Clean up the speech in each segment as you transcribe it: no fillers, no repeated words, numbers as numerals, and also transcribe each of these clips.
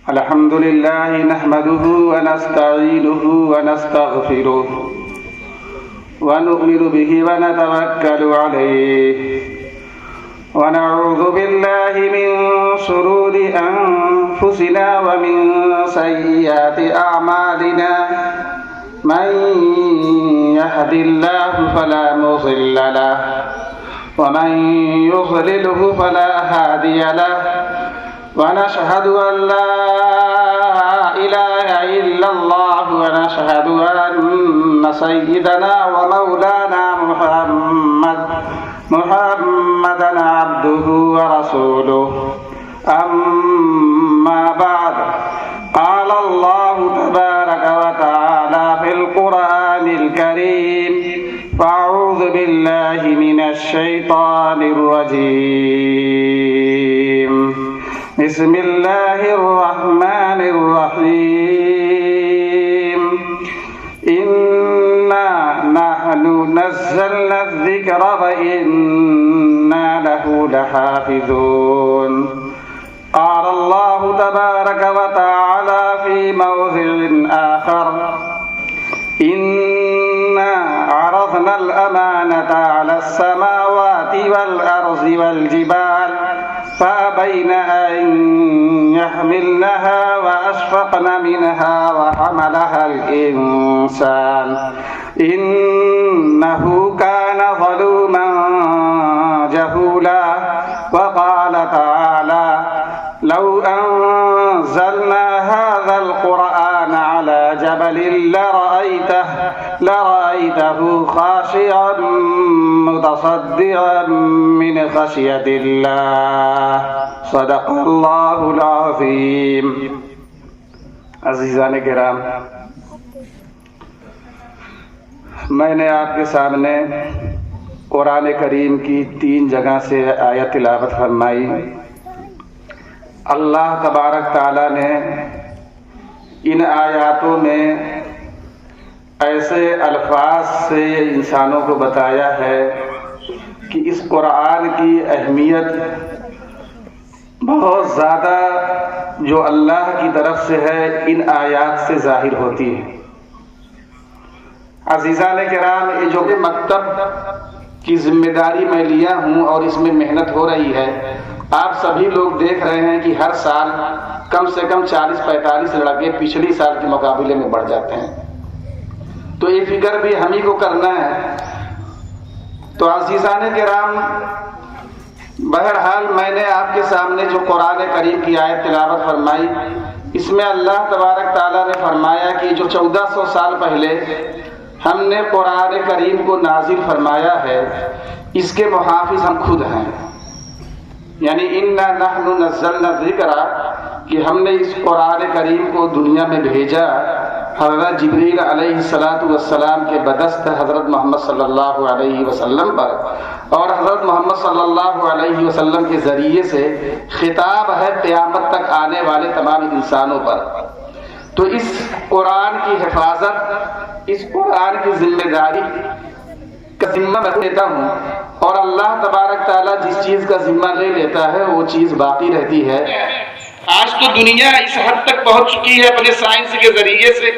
الحمد لله نحمده ونستعينه ونستغفره ونؤمن به ونتوكل عليه ونعوذ بالله من شرور أنفسنا ومن سيئات أعمالنا من يهد الله فلا مضل له ومن يضلله فلا هادي له ونشهد أن لا إله إلا الله ونشهد أن سيدنا ومولانا محمدا عبده ورسوله أما بعد قال الله تبارك وتعالى في القرآن الكريم فأعوذ بالله من الشيطان الرجيم بسم الله الرحمن الرحيم إنا نحن نزلنا الذكر وإنا له لحافظون قال الله تبارك وتعالى في موضع آخر إنا عرضنا الأمانة على السماوات والأرض والجبال فأبين أن يحملنها وأشفقن منها وحملها الإنسان إنه كان ظلوما جهولا وقال تعالى لو أنزلنا هذا القرآن على جبل لرأيته خاشعا متصدعا من خشية الله صدق اللہ العظیم۔ عزیزان کرام، میں نے آپ کے سامنے قرآن کریم کی 3 جگہ سے آیت تلاوت فرمائی۔ اللہ تبارک تعالیٰ نے ان آیاتوں میں ایسے الفاظ سے انسانوں کو بتایا ہے کہ اس قرآن کی اہمیت بہت زیادہ جو اللہ کی طرف سے ہے ان آیات سے ظاہر ہوتی ہے۔ عزیزان کرام، یہ جو کہ مکتب کی ذمہ داری میں لیا ہوں اور اس میں محنت ہو رہی ہے، آپ سبھی لوگ دیکھ رہے ہیں کہ ہر سال کم سے کم 40-45 لڑکے پچھلی سال کے مقابلے میں بڑھ جاتے ہیں، تو یہ فکر بھی ہم ہی کو کرنا ہے۔ تو عزیزان کرام، بہرحال میں نے آپ کے سامنے جو قرآن کریم کی آیت تلاوت فرمائی، اس میں اللہ تبارک تعالیٰ نے فرمایا کہ جو 1400 سال پہلے ہم نے قرآن کریم کو نازل فرمایا ہے، اس کے محافظ ہم خود ہیں، یعنی انا نحن نزلنا الذکر، کہ ہم نے اس قرآن کریم کو دنیا میں بھیجا حضرت جبریل علیہ السلام کے بدست حضرت محمد صلی اللہ علیہ وسلم پر، اور حضرت محمد صلی اللہ علیہ وسلم کے ذریعے سے خطاب ہے قیامت تک آنے والے تمام انسانوں پر۔ تو اس قرآن کی حفاظت، اس قرآن کی ذمہ داری کا ذمہ میں لیتا ہوں، اور اللہ تبارک تعالیٰ جس چیز کا ذمہ لے لیتا ہے وہ چیز باقی رہتی ہے۔ آج تو دنیا اس حد تک پہنچ چکی ہے اپنے سائنس کے ذریعے سے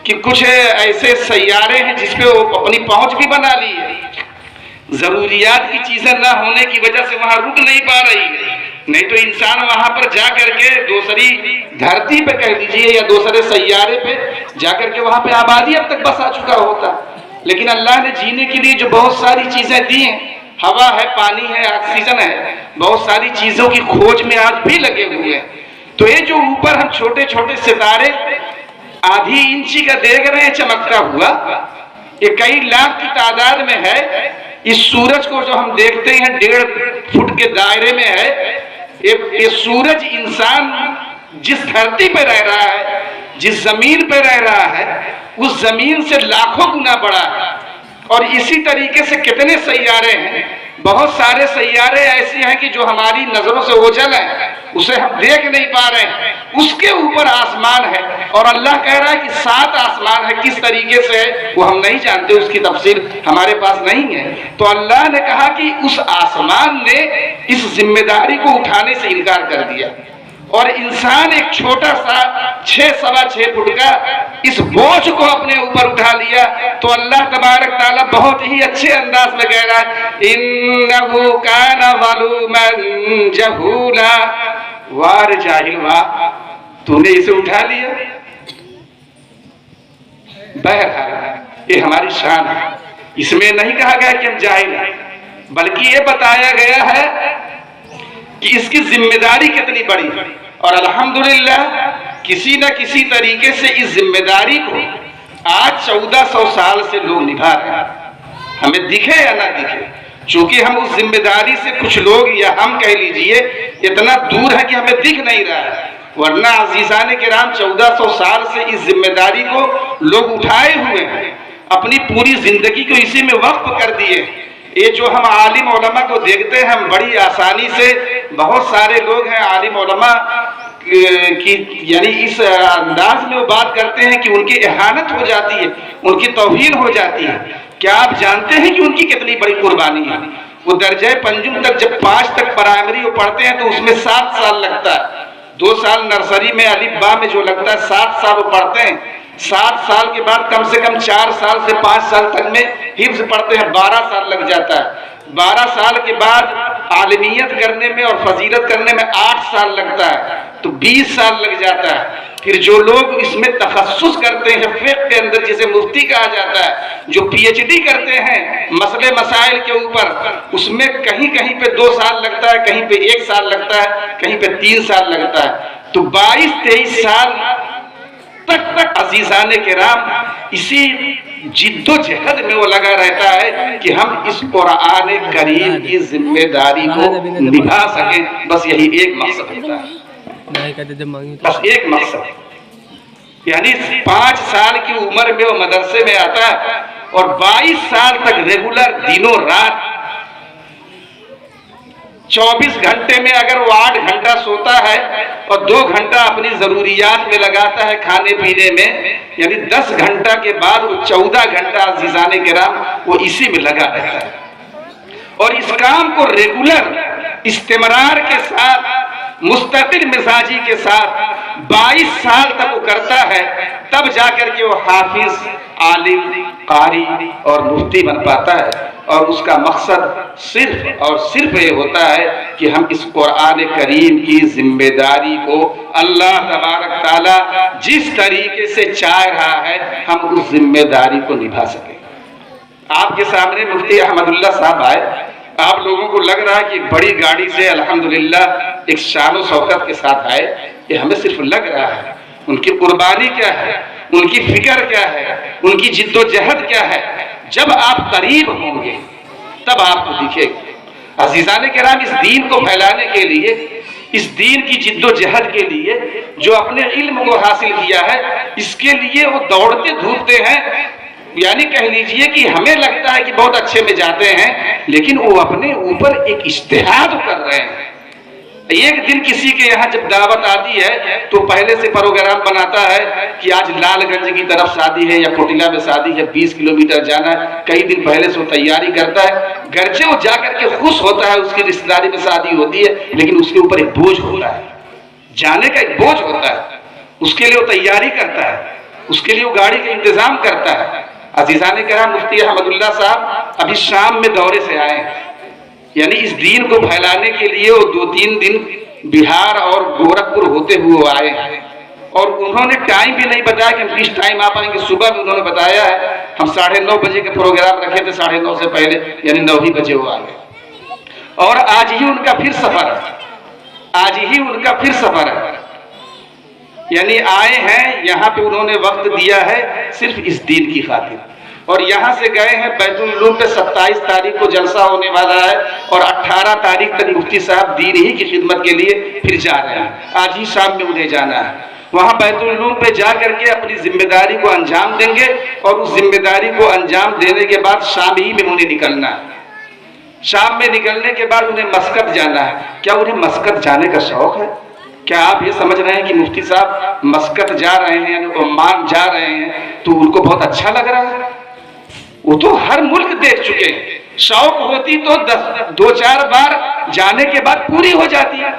کہ کچھ ایسے سیارے ہیں جس پہ وہ اپنی پہنچ بھی بنا لی ہے، ضروریات کی چیزیں نہ ہونے کی وجہ سے وہاں رک نہیں پا رہی ہے، نہیں تو انسان وہاں پر جا کر کے دوسری دھرتی پہ کہہ دیجئے یا دوسرے سیارے پہ جا کر کے وہاں پہ آبادی اب تک بسا چکا ہوتا، لیکن اللہ نے جینے کے لیے جو بہت ساری چیزیں دی ہیں، ہوا ہے، پانی ہے، آکسیجن ہے، بہت ساری چیزوں کی کھوج میں آج بھی لگے ہوئے ہیں۔ تو یہ جو اوپر ہم چھوٹے چھوٹے ستارے آدھی انچی کا دیکھ رہے ہیں چمکتا ہوا، یہ کئی لاکھ کی تعداد میں ہے۔ اس سورج کو جو ہم دیکھتے ہیں 1.5 فٹ کے دائرے میں ہے، یہ سورج انسان جس دھرتی پہ رہ رہا ہے، جس زمین پہ رہ رہا ہے، اس زمین سے لاکھوں گنا بڑا ہے۔ اور اسی طریقے سے کتنے سیارے ہیں، بہت سارے سیارے ایسے ہیں کہ جو ہماری نظروں سے اوجھل ہیں، اسے ہم دیکھ نہیں پا رہے ہیں، اس کے اوپر آسمان ہے، اور اللہ کہہ رہا ہے کہ 7 آسمان ہے، کس طریقے سے ہے وہ ہم نہیں جانتے، اس کی تفصیل ہمارے پاس نہیں ہے۔ تو اللہ نے کہا کہ اس آسمان نے اس ذمہ داری کو اٹھانے سے انکار کر دیا، اور انسان ایک چھوٹا سا 6.25 فٹ کا اس بوجھ کو اپنے اوپر اٹھا لیا تو اللہ تبارک تعالیٰ بہت ہی اچھے انداز میں کہہ رہا ہے انہو کان ظلوما جہولا، وار جاہل واہ تو نے اسے اٹھا لیا۔ بہرحال یہ ہماری شان ہے، اس میں نہیں کہا گیا کہ ہم جاہل ہیں، بلکہ یہ بتایا گیا ہے کہ اس کی ذمہ داری کتنی بڑی ہے، اور الحمدللہ کسی نہ کسی طریقے سے اس ذمہ داری کو آج 1400 سال سے لوگ نبھا رہے ہیں، ہمیں دکھے یا نہ دکھے، چونکہ ہم اس ذمہ داری سے کچھ لوگ یا ہم کہہ لیجئے اتنا دور ہے کہ ہمیں دکھ نہیں رہا ہے، ورنہ عزیزان کرام 1400 سال سے اس ذمہ داری کو لوگ اٹھائے ہوئے ہیں، اپنی پوری زندگی کو اسی میں وقف کر دیے۔ یہ جو ہم عالم علماء کو دیکھتے ہیں، ہم بڑی آسانی سے بہت سارے لوگ ہیں عالم علماء کی یعنی اس انداز میں وہ بات کرتے ہیں کہ ان کی اہانت ہو جاتی ہے، ان کی توہین ہو جاتی ہے۔ کیا آپ جانتے ہیں کہ ان کی کتنی بڑی قربانی ہے؟ وہ درجہ پنجم تک جب 5 تک پرائمری وہ پڑھتے ہیں تو اس میں 7 سال لگتا ہے، 2 سال نرسری میں الف با میں جو لگتا ہے 7 سال وہ پڑھتے ہیں، 7 سال کے بعد کم سے کم 4 سال سے 5 سال تک میں حفظ پڑھتے ہیں، 12 سال لگ جاتا ہے، 12 سال کے بعد عالمیت کرنے میں اور فضیلت کرنے میں 8 سال لگتا ہے، تو 20 سال لگ جاتا ہے۔ پھر جو لوگ اس میں تخصص کرتے ہیں فقہ کے اندر جسے مفتی کہا جاتا ہے، جو پی ایچ ڈی کرتے ہیں مسئلے مسائل کے اوپر، اس میں کہیں کہیں پہ 2 سال لگتا ہے، کہیں پہ 1 سال لگتا ہے، کہیں پہ 3 سال لگتا ہے، تو 22-23 سال تک عزیزان کرام اسی جد و جہد میں وہ لگا رہتا ہے کہ ہم اس قرآن کریم کی ذمہ داری کو نبھا سکیں، بس یہی ایک مقصد ہوتا ہے، بس ایک مقصد، یعنی 5 سال کی عمر میں وہ مدرسے میں آتا ہے اور 22 سال تک ریگولر دنوں رات 24 گھنٹے میں اگر وہ 8 گھنٹہ سوتا ہے اور 2 گھنٹہ اپنی ضروریات میں لگاتا ہے کھانے پینے میں، یعنی 10 گھنٹہ کے بعد وہ 14 گھنٹہ عزیزان کرام وہ اسی میں لگا رہتا ہے، اور اس کام کو ریگولر استمرار کے ساتھ مستقل مزاجی کے ساتھ 22 سال تک وہ کرتا ہے، تب جا کر کے وہ حافظ، عالم، قاری اور مفتی بن پاتا ہے، اور اس کا مقصد صرف اور صرف یہ ہوتا ہے کہ ہم اس قرآن کریم کی ذمہ داری کو اللہ تبارک تعالیٰ جس طریقے سے چاہ رہا ہے ہم اس ذمہ داری کو نبھا سکیں۔ آپ کے سامنے مفتی احمد اللہ صاحب آئے، آپ لوگوں کو لگ رہا ہے کہ بڑی گاڑی سے الحمدللہ ایک شان و شوکت کے ساتھ آئے، یہ ہمیں صرف لگ رہا ہے، ان کی قربانی کیا ہے، ان کی فکر کیا ہے، ان کی جد و جہد کیا ہے، جب آپ قریب ہوں گے تب آپ کو دکھے گا۔ عزیزان کرام، اس دین کو پھیلانے کے لیے، اس دین کی جد و جہد کے لیے جو اپنے علم کو حاصل کیا ہے، اس کے لیے وہ دوڑتے دھوپتے ہیں، یعنی کہہ لیجئے کہ ہمیں لگتا ہے کہ بہت اچھے میں جاتے ہیں، لیکن وہ اپنے اوپر ایک اجتہاد کر رہے ہیں۔ ایک دن کسی کے یہاں جب دعوت آتی ہے تو پہلے سے پروگرام بناتا ہے کہ آج لال گنج کی طرف شادی ہے یا کوٹلہ میں شادی ہے، 20 کلومیٹر جانا ہے، کئی دن پہلے سے وہ تیاری کرتا ہے، گرچہ وہ جا کر کے خوش ہوتا ہے، اس کی رشتہ داری میں شادی ہوتی ہے، لیکن اس کے اوپر ایک بوجھ ہوتا ہے، جانے کا ایک بوجھ ہوتا ہے، اس کے لیے وہ تیاری کرتا ہے، اس کے لیے وہ گاڑی کا انتظام کرتا ہے۔ عزیزان کرام، مفتی احمد اللہ صاحب ابھی شام میں دورے سے آئے ہیں، یعنی اس دین کو پھیلانے کے لیے وہ 2-3 دن بہار اور گورکھپور ہوتے ہوئے آئے ہیں، اور انہوں نے ٹائم بھی نہیں بتایا کہ ہم کس ٹائم آپ آئیں گے۔ صبح میں انہوں نے بتایا ہے ہم 9:30 بجے کا پروگرام رکھے تھے، 9:30 سے پہلے یعنی 9 ہی بجے وہ آ گئے، اور آج ہی ان کا پھر سفر ہے، آج ہی ان کا پھر سفر ہے، یعنی آئے ہیں یہاں پہ انہوں نے وقت دیا ہے صرف اس دین کی خاطر، اور یہاں سے گئے ہیں بیت العلوم پہ 27 تاریخ کو جلسہ ہونے والا ہے، اور 18 تاریخ تک مفتی صاحب دین ہی کی خدمت کے لیے پھر جا رہے ہیں، آج ہی شام میں انہیں جانا ہے، وہاں بیت العلوم پہ جا کر کے اپنی ذمہ داری کو انجام دیں گے، اور اس ذمہ داری کو انجام دینے کے بعد شام ہی میں انہیں نکلنا ہے، شام میں نکلنے کے بعد انہیں مسقط جانا ہے۔ کیا انہیں مسقط جانے کا شوق ہے؟ کیا آپ یہ سمجھ رہے ہیں کہ مفتی صاحب مسقط جا رہے ہیں یعنی عمان جا رہے ہیں تو ان کو بہت اچھا لگ رہا ہے؟ وہ تو ہر ملک دیکھ چکے ہیں، شوق ہوتی تو 2-4 بار جانے کے بعد پوری ہو جاتی ہے۔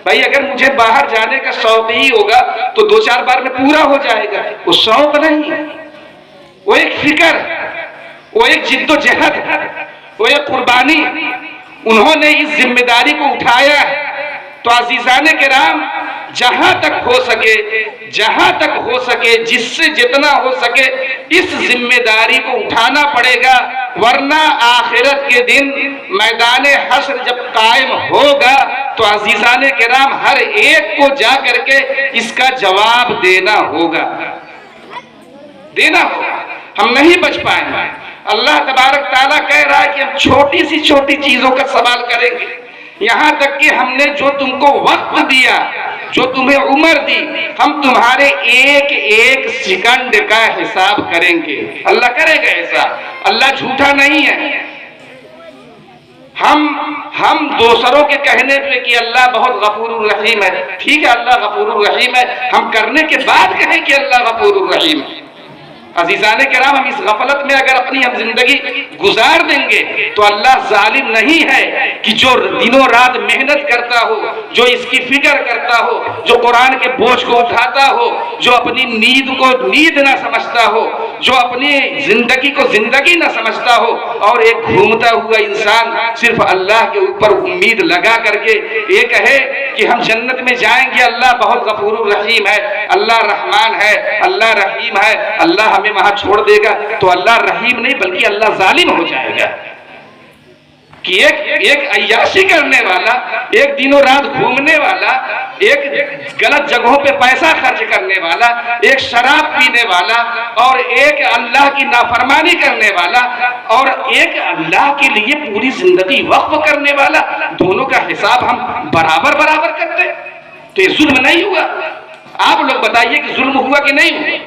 بھائی اگر مجھے باہر جانے کا شوق ہی ہوگا تو 2-4 بار میں پورا ہو جائے گا، وہ شوق نہیں، وہ ایک فکر، وہ ایک جد و جہد، وہ ایک قربانی، انہوں نے اس ذمہ داری کو اٹھایا ہے۔ تو عزیزان کرام، جہاں تک ہو سکے جس سے جتنا ہو سکے اس ذمہ داری کو اٹھانا پڑے گا، ورنہ آخرت کے دن میدان حشر جب قائم ہوگا تو عزیزان کرام ہر ایک کو جا کر کے اس کا جواب دینا ہوگا، ہم نہیں بچ پائیں گے۔ اللہ تبارک تعالیٰ کہہ رہا ہے کہ ہم چھوٹی سی چھوٹی چیزوں کا سوال کریں گے، یہاں تک کہ ہم نے جو تم کو وقت دیا، جو تمہیں عمر دی، ہم تمہارے ایک ایک سیکنڈ کا حساب کریں گے۔ اللہ کرے گا حساب، اللہ جھوٹا نہیں ہے۔ ہم دوسروں کے کہنے پہ کہ اللہ بہت غفور الرحیم ہے، ٹھیک ہے اللہ غفور الرحیم ہے، ہم کرنے کے بعد کہیں کہ اللہ غفور الرحیم ہے۔ عزیزان کرام، ہم اس غفلت میں اگر اپنی ہم زندگی گزار دیں گے تو اللہ ظالم نہیں ہے کہ جو دنوں رات محنت کرتا ہو، جو اس کی فکر کرتا ہو، جو قرآن کے بوجھ کو اٹھاتا ہو، جو اپنی نیند کو نیند نہ سمجھتا ہو، جو اپنی زندگی کو زندگی نہ سمجھتا ہو، اور ایک گھومتا ہوا انسان صرف اللہ کے اوپر امید لگا کر کے یہ کہے کہ ہم جنت میں جائیں گے، اللہ بہت غفور الرحیم ہے، اللہ رحمان ہے، اللہ رحیم ہے، اللہ ہمیں وہاں چھوڑ دے گا، تو اللہ رحیم نہیں بلکہ اللہ ظالم ہو جائے گا۔ کہ ایک عیاشی کرنے والا، ایک دنوں رات گھومنے والا، ایک غلط جگہوں پہ پیسہ خرچ کرنے والا، ایک شراب پینے والا، اور ایک اللہ کی نافرمانی کرنے والا، اور ایک اللہ کے لیے پوری زندگی وقف کرنے والا، دونوں کا حساب ہم برابر کرتے تو یہ ظلم نہیں ہوا؟ آپ لوگ بتائیے کہ ظلم ہوا کہ نہیں ہوا؟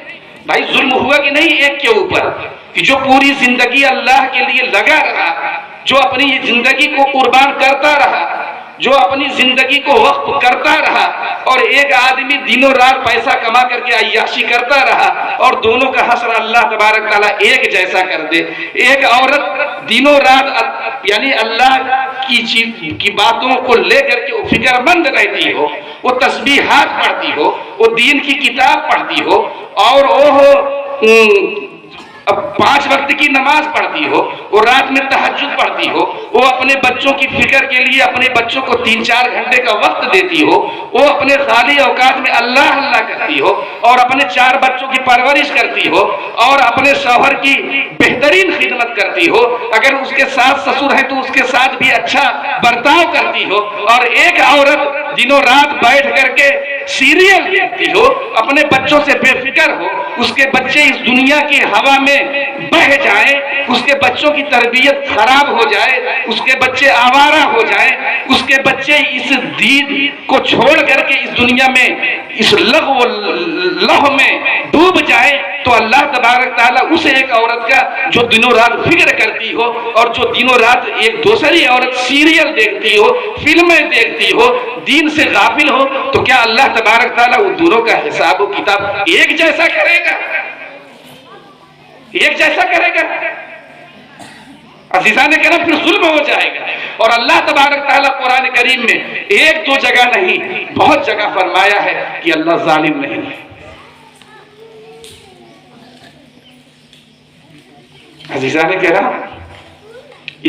بھائی ظلم ہوا کہ نہیں ایک کے اوپر، کہ جو پوری زندگی اللہ کے لیے لگا رہا، جو اپنی زندگی کو قربان کرتا رہا، جو اپنی زندگی کو وقف کرتا رہا، اور ایک آدمی دنوں رات پیسہ کما کر کے عیاشی کرتا رہا، اور دونوں کا حشر اللہ تبارک تعالیٰ ایک جیسا کر دے۔ ایک عورت دنوں رات یعنی اللہ کی باتوں کو لے کر کے وہ فکر مند رہتی ہو، وہ تسبیحات پڑھتی ہو، وہ دین کی کتاب پڑھتی ہو، اور وہ 5 وقت کی نماز پڑھتی ہو، وہ رات میں تہجد پڑھتی ہو، وہ اپنے بچوں کی فکر کے لیے اپنے بچوں کو 3-4 گھنٹے کا وقت دیتی ہو، وہ اپنے خالی اوقات میں اللہ کرتی ہو، اور اپنے 4 بچوں کی پرورش کرتی ہو، اور اپنے شوہر کی بہترین خدمت کرتی ہو، اگر اس کے ساتھ سسر ہے تو اس کے ساتھ بھی اچھا برتاؤ کرتی ہو، اور ایک عورت دنوں رات بیٹھ کر کے سیریل دیکھتی ہو، اپنے بچوں سے بے فکر ہو، اس کے بچے اس دنیا کی ہوا میں بہہ جائیں، اس کے بچوں کی تربیت خراب ہو جائے، اس کے بچے آوارہ ہو جائیں، اس کے بچے اس دین کو چھوڑ کر کے اس دنیا میں اس لغو میں ڈوب جائیں، تو اللہ تبارک تعالیٰ اس ایک عورت کا جو دنوں رات فکر کرتی ہو، اور جو دنوں رات ایک دوسری عورت سیریل دیکھتی ہو، فلمیں دیکھتی ہو، دین سے غافل ہو، تو کیا اللہ تبارک تعالیٰ ان دونوں کا حساب و کتاب ایک جیسا کرے گا؟ ایک جیسا کرے گا؟ عزیزان کرام، پھر ظلم ہو جائے گا۔ اور اللہ تبارک تعالیٰ قرآن کریم میں 1-2 جگہ نہیں، بہت جگہ فرمایا ہے کہ اللہ ظالم نہیں ہے۔ عزیزان کرام،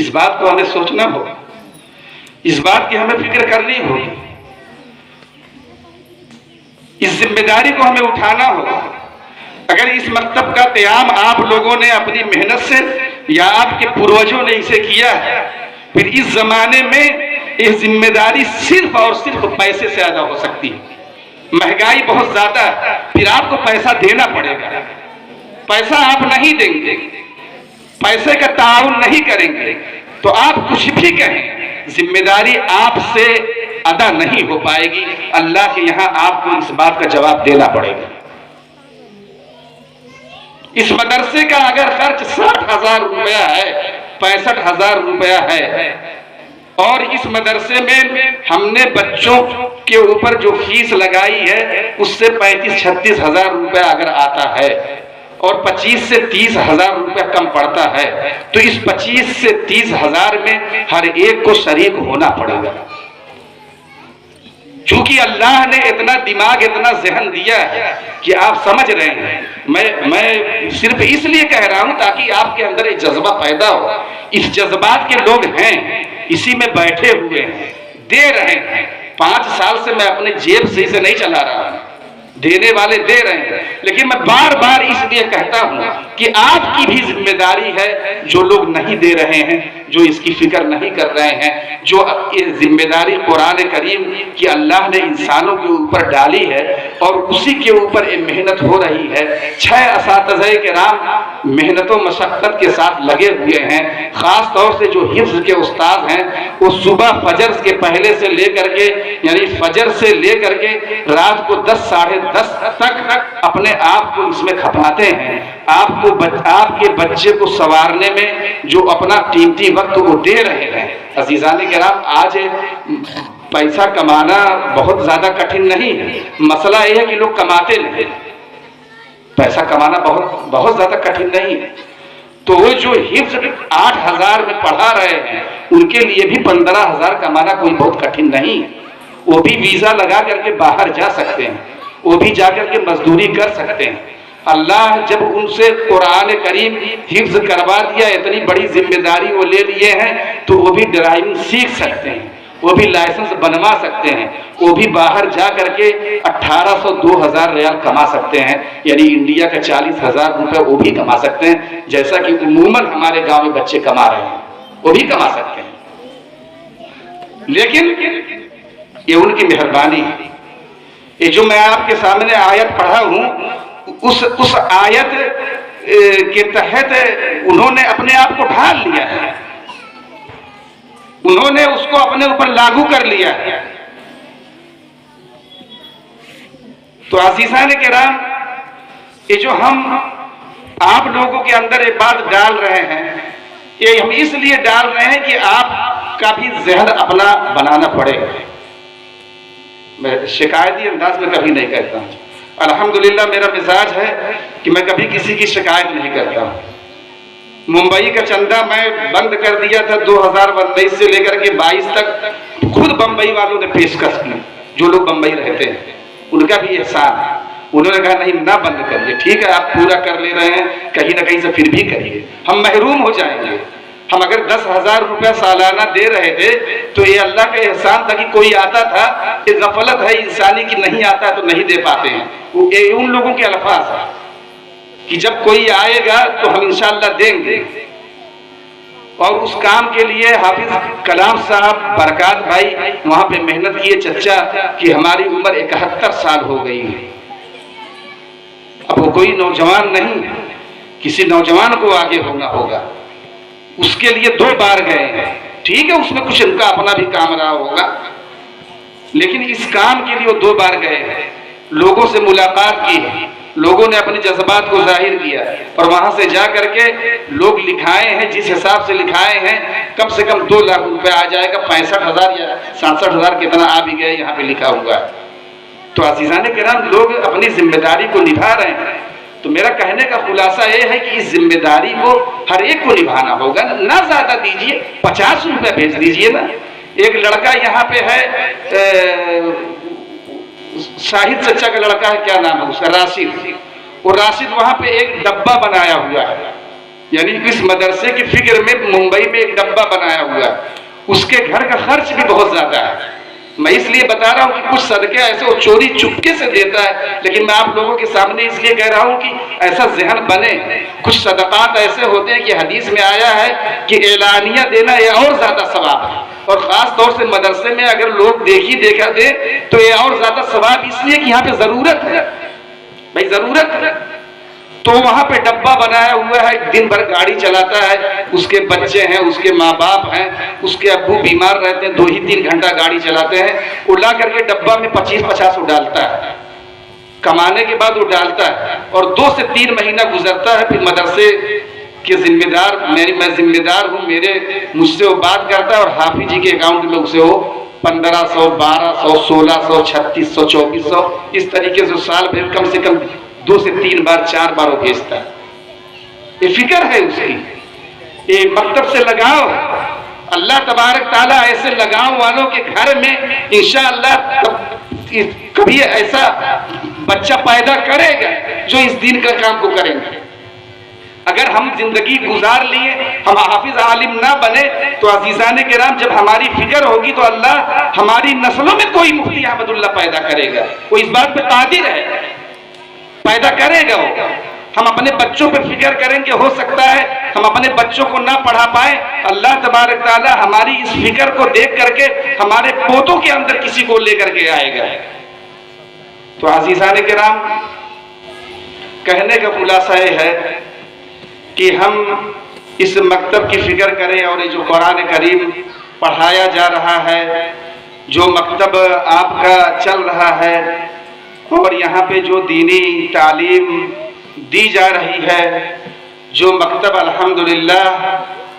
اس بات کو ہمیں سوچنا ہوگا، اس بات کی ہمیں فکر کرنی ہوگی، اس ذمہ داری کو ہمیں اٹھانا ہوگا۔ اگر اس مکتب کا قیام آپ لوگوں نے اپنی محنت سے یا آپ کے پروجوں نے اسے کیا ہے، پھر اس زمانے میں یہ ذمہ داری صرف اور صرف پیسے سے ادا ہو سکتی ہے۔ مہنگائی بہت زیادہ ہے، پھر آپ کو پیسہ دینا پڑے گا، پیسہ آپ نہیں دیں گے، پیسے کا تعاون نہیں کریں گے تو آپ کچھ بھی کہیں، ذمہ داری آپ سے ادا نہیں ہو پائے گی۔ اللہ کے یہاں آپ کو اس بات کا جواب دینا پڑے گا۔ اس مدرسے کا اگر خرچ 60,000 روپیہ ہے، 65,000 روپیہ ہے، اور اس مدرسے میں ہم نے بچوں کے اوپر جو فیس لگائی ہے اس سے 35-36,000 روپیہ اگر آتا ہے، اور 25 سے 30,000 روپیہ کم پڑتا ہے، تو اس 25 سے 30,000 میں ہر ایک کو شریک ہونا پڑے گا۔ چونکہ اللہ نے اتنا دماغ اتنا ذہن دیا ہے کہ آپ سمجھ رہے ہیں، میں صرف اس لیے کہہ رہا ہوں تاکہ آپ کے اندر ایک جذبہ پیدا ہو۔ اس جذبات کے لوگ ہیں، اسی میں بیٹھے ہوئے ہیں، دے رہے ہیں۔ 5 سال سے میں اپنے جیب سے اسے نہیں چلا رہا ہوں، دینے والے دے رہے ہیں، لیکن میں بار بار اس لیے کہتا ہوں کہ آپ کی بھی ذمہ داری ہے، جو لوگ نہیں دے رہے ہیں، جو اس کی فکر نہیں کر رہے ہیں، جو یہ ذمہ داری قرآن کریم کی اللہ نے انسانوں کے اوپر ڈالی ہے اور اسی کے اوپر یہ محنت ہو رہی ہے۔ 6 اساتذہ کرام محنت و مشقت کے ساتھ لگے ہوئے ہیں، خاص طور سے جو حفظ کے استاد ہیں وہ صبح فجر کے پہلے سے لے کر کے، یعنی فجر سے لے کر کے رات کو 10 ساڑھے 10 تک اپنے آپ کو اس میں کھپاتے ہیں۔ آپ کے بچے کو سنوارنے میں جو اپنا قیمتی وقت وہ دے رہے ہیں۔ عزیزان کرام، آج پیسہ کمانا بہت زیادہ کٹھن نہیں ہے، مسئلہ یہ ہے کہ لوگ کماتے نہیں۔ پیسہ کمانا بہت زیادہ کٹھن نہیں ہے، تو وہ جو حفظ 8,000 میں پڑھا رہے ہیں ان کے لیے بھی 15,000 کمانا کوئی بہت کٹھن نہیں ہے۔ وہ بھی ویزا لگا کر کے باہر جا سکتے ہیں، وہ بھی جا کر کے مزدوری کر سکتے ہیں۔ اللہ جب ان سے قرآن کریم حفظ کروا دیا، اتنی بڑی ذمہ داری وہ لے لیے ہیں، تو وہ بھی ڈرائیونگ سیکھ سکتے ہیں، وہ بھی لائسنس بنوا سکتے ہیں، وہ بھی باہر جا کر کے 1,800 2,000 ریال کما سکتے ہیں، یعنی انڈیا کا 40,000 روپے وہ بھی کما سکتے ہیں، جیسا کہ عموماً ہمارے گاؤں میں بچے کما رہے ہیں، وہ بھی کما سکتے ہیں۔ لیکن یہ ان کی مہربانی ہے۔ یہ جو میں آپ کے سامنے آیت پڑھا ہوں، اس آیت کے تحت انہوں نے اپنے آپ کو ڈھال لیا ہے، انہوں نے اس کو اپنے اوپر لاگو کر لیا ہے۔ تو عزیزان کرام، یہ جو ہم آپ لوگوں کے اندر یہ بات ڈال رہے ہیں، یہ ہم اس لیے ڈال رہے ہیں کہ آپ کا بھی ذہن اپنا بنانا پڑے گا۔ میں شکایتی انداز میں کبھی نہیں کرتا ہوں، الحمدللہ میرا مزاج ہے کہ میں کبھی کسی کی شکایت نہیں کرتا ہوں۔ ممبئی کا چندہ میں بند کر دیا تھا 2019 سے لے کر کے 22 تک، خود بمبئی والوں نے پیشکش کی، جو لوگ بمبئی رہتے ہیں ان کا بھی احسان ہے، انہوں نے کہا نہیں نہ بند کریے، ٹھیک ہے آپ پورا کر لے رہے ہیں، کہیں نہ کہیں سے پھر بھی کریے، ہم محروم ہو جائیں گے۔ ہم اگر 10,000 روپے سالانہ دے رہے تھے تو یہ اللہ کا احسان تھا کہ کوئی آتا تھا، یہ غفلت ہے انسانی کی، نہیں آتا تو نہیں دے پاتے ہیں، یہ ان لوگوں کے الفاظ ہیں کہ جب کوئی آئے گا تو ہم انشاءاللہ دیں گے۔ اور اس کام کے لیے حافظ کلام صاحب برکات بھائی وہاں پہ محنت کیے، چچا کہ ہماری عمر 71 سال ہو گئی ہے، اب وہ کوئی نوجوان نہیں، کسی نوجوان کو آگے ہونا ہوگا، اس کے لیے 2 بار گئے ہیں، ٹھیک ہے اس میں کچھ ان کا اپنا بھی کام رہا ہوگا، لیکن اس کام کے لیے وہ 2 بار گئے ہیں، لوگوں سے ملاقات کی ہے، لوگوں نے اپنے جذبات کو ظاہر کیا، اور وہاں سے جا کر کے لوگ لکھائے ہیں، جس حساب سے لکھائے ہیں کم سے کم 2 لاکھ روپے آ جائے گا، 65,000 یا 67,000 کتنا آ بھی گئے یہاں پہ لکھا ہوا ہے۔ تو عزیزان کرام، لوگ اپنی ذمہ داری کو نبھا رہے ہیں، تو میرا کہنے کا خلاصہ یہ ہے کہ اس ذمہ داری کو ہر ایک کو نبھانا ہوگا، نہ زیادہ دیجئے، 50 روپے بھیج دیجئے نا۔ ایک لڑکا یہاں پہ ہے، شاہد چچا کا لڑکا ہے، کیا نام ہے اس کا، راشد، اور راشد وہاں پہ ایک ڈبہ بنایا ہوا ہے، یعنی اس مدرسے کی فکر میں ممبئی میں ایک ڈبہ بنایا ہوا ہے، اس کے گھر کا خرچ بھی بہت زیادہ ہے۔ میں اس لیے بتا رہا ہوں کہ کچھ صدقے ایسے وہ چوری چپکے سے دیتا ہے، لیکن میں آپ لوگوں کے سامنے اس لیے کہہ رہا ہوں کہ ایسا ذہن بنے۔ کچھ صدقات ایسے ہوتے ہیں کہ حدیث میں آیا ہے کہ اعلانیہ دینا یہ اور زیادہ ثواب ہے، اور خاص طور سے مدرسے میں اگر لوگ دیکھا دے تو یہ اور زیادہ ثواب، اس لیے کہ یہاں پہ ضرورت ہے، بھائی ضرورت ہے۔ تو وہاں پہ ڈبہ بنایا ہوا ہے، دن بھر گاڑی چلاتا ہے، اس کے بچے ہیں، اس کے ماں باپ ہیں، اس کے ابو بیمار رہتے ہیں، 2 ہی 3 گھنٹہ گاڑی چلاتے ہیں، وہ لا کر کے ڈبہ میں 25-50 وہ ڈالتا ہے، کمانے کے بعد وہ ڈالتا ہے، اور 2 سے 3 مہینہ گزرتا ہے، پھر مدرسے کے ذمہ دار میں ذمہ دار ہوں، مجھ سے وہ بات کرتا ہے، اور حافظ جی کے اکاؤنٹ میں اسے وہ 1500 1200 1600 3600 2400 اس طریقے سے سال بھر کم سے کم 2 سے 3 بار 4 بار وہ بھیجتا ہے۔ یہ فکر ہے اس کی، یہ مکتب سے لگاؤ۔ اللہ تبارک تعالیٰ ایسے لگاؤ والوں کے گھر میں انشاءاللہ کبھی ایسا بچہ پیدا کرے گا جو اس دین کا کام کو کریں گے۔ اگر ہم زندگی گزار لیے، ہم حافظ عالم نہ بنے، تو عزیزان کرام جب ہماری فکر ہوگی تو اللہ ہماری نسلوں میں کوئی مفتی احمد اللہ پیدا کرے گا، وہ اس بات پہ قادر ہے، پیدا کرے گا وہ۔ ہم اپنے بچوں پہ فکر کریں کہ ہو سکتا ہے ہم اپنے بچوں کو نہ پڑھا پائیں، اللہ تبارک تعالی ہماری اس فکر کو دیکھ کر کے ہمارے پوتوں کے اندر کسی کو لے کر کے آئے گا۔ تو عزیزان کرام، کہنے کا خلاصہ یہ ہے کہ ہم اس مکتب کی فکر کریں، اور یہ جو قرآن کریم پڑھایا جا رہا ہے، جو مکتب آپ کا چل رہا ہے، اور یہاں پہ جو دینی تعلیم دی جا رہی ہے، جو مکتب الحمدللہ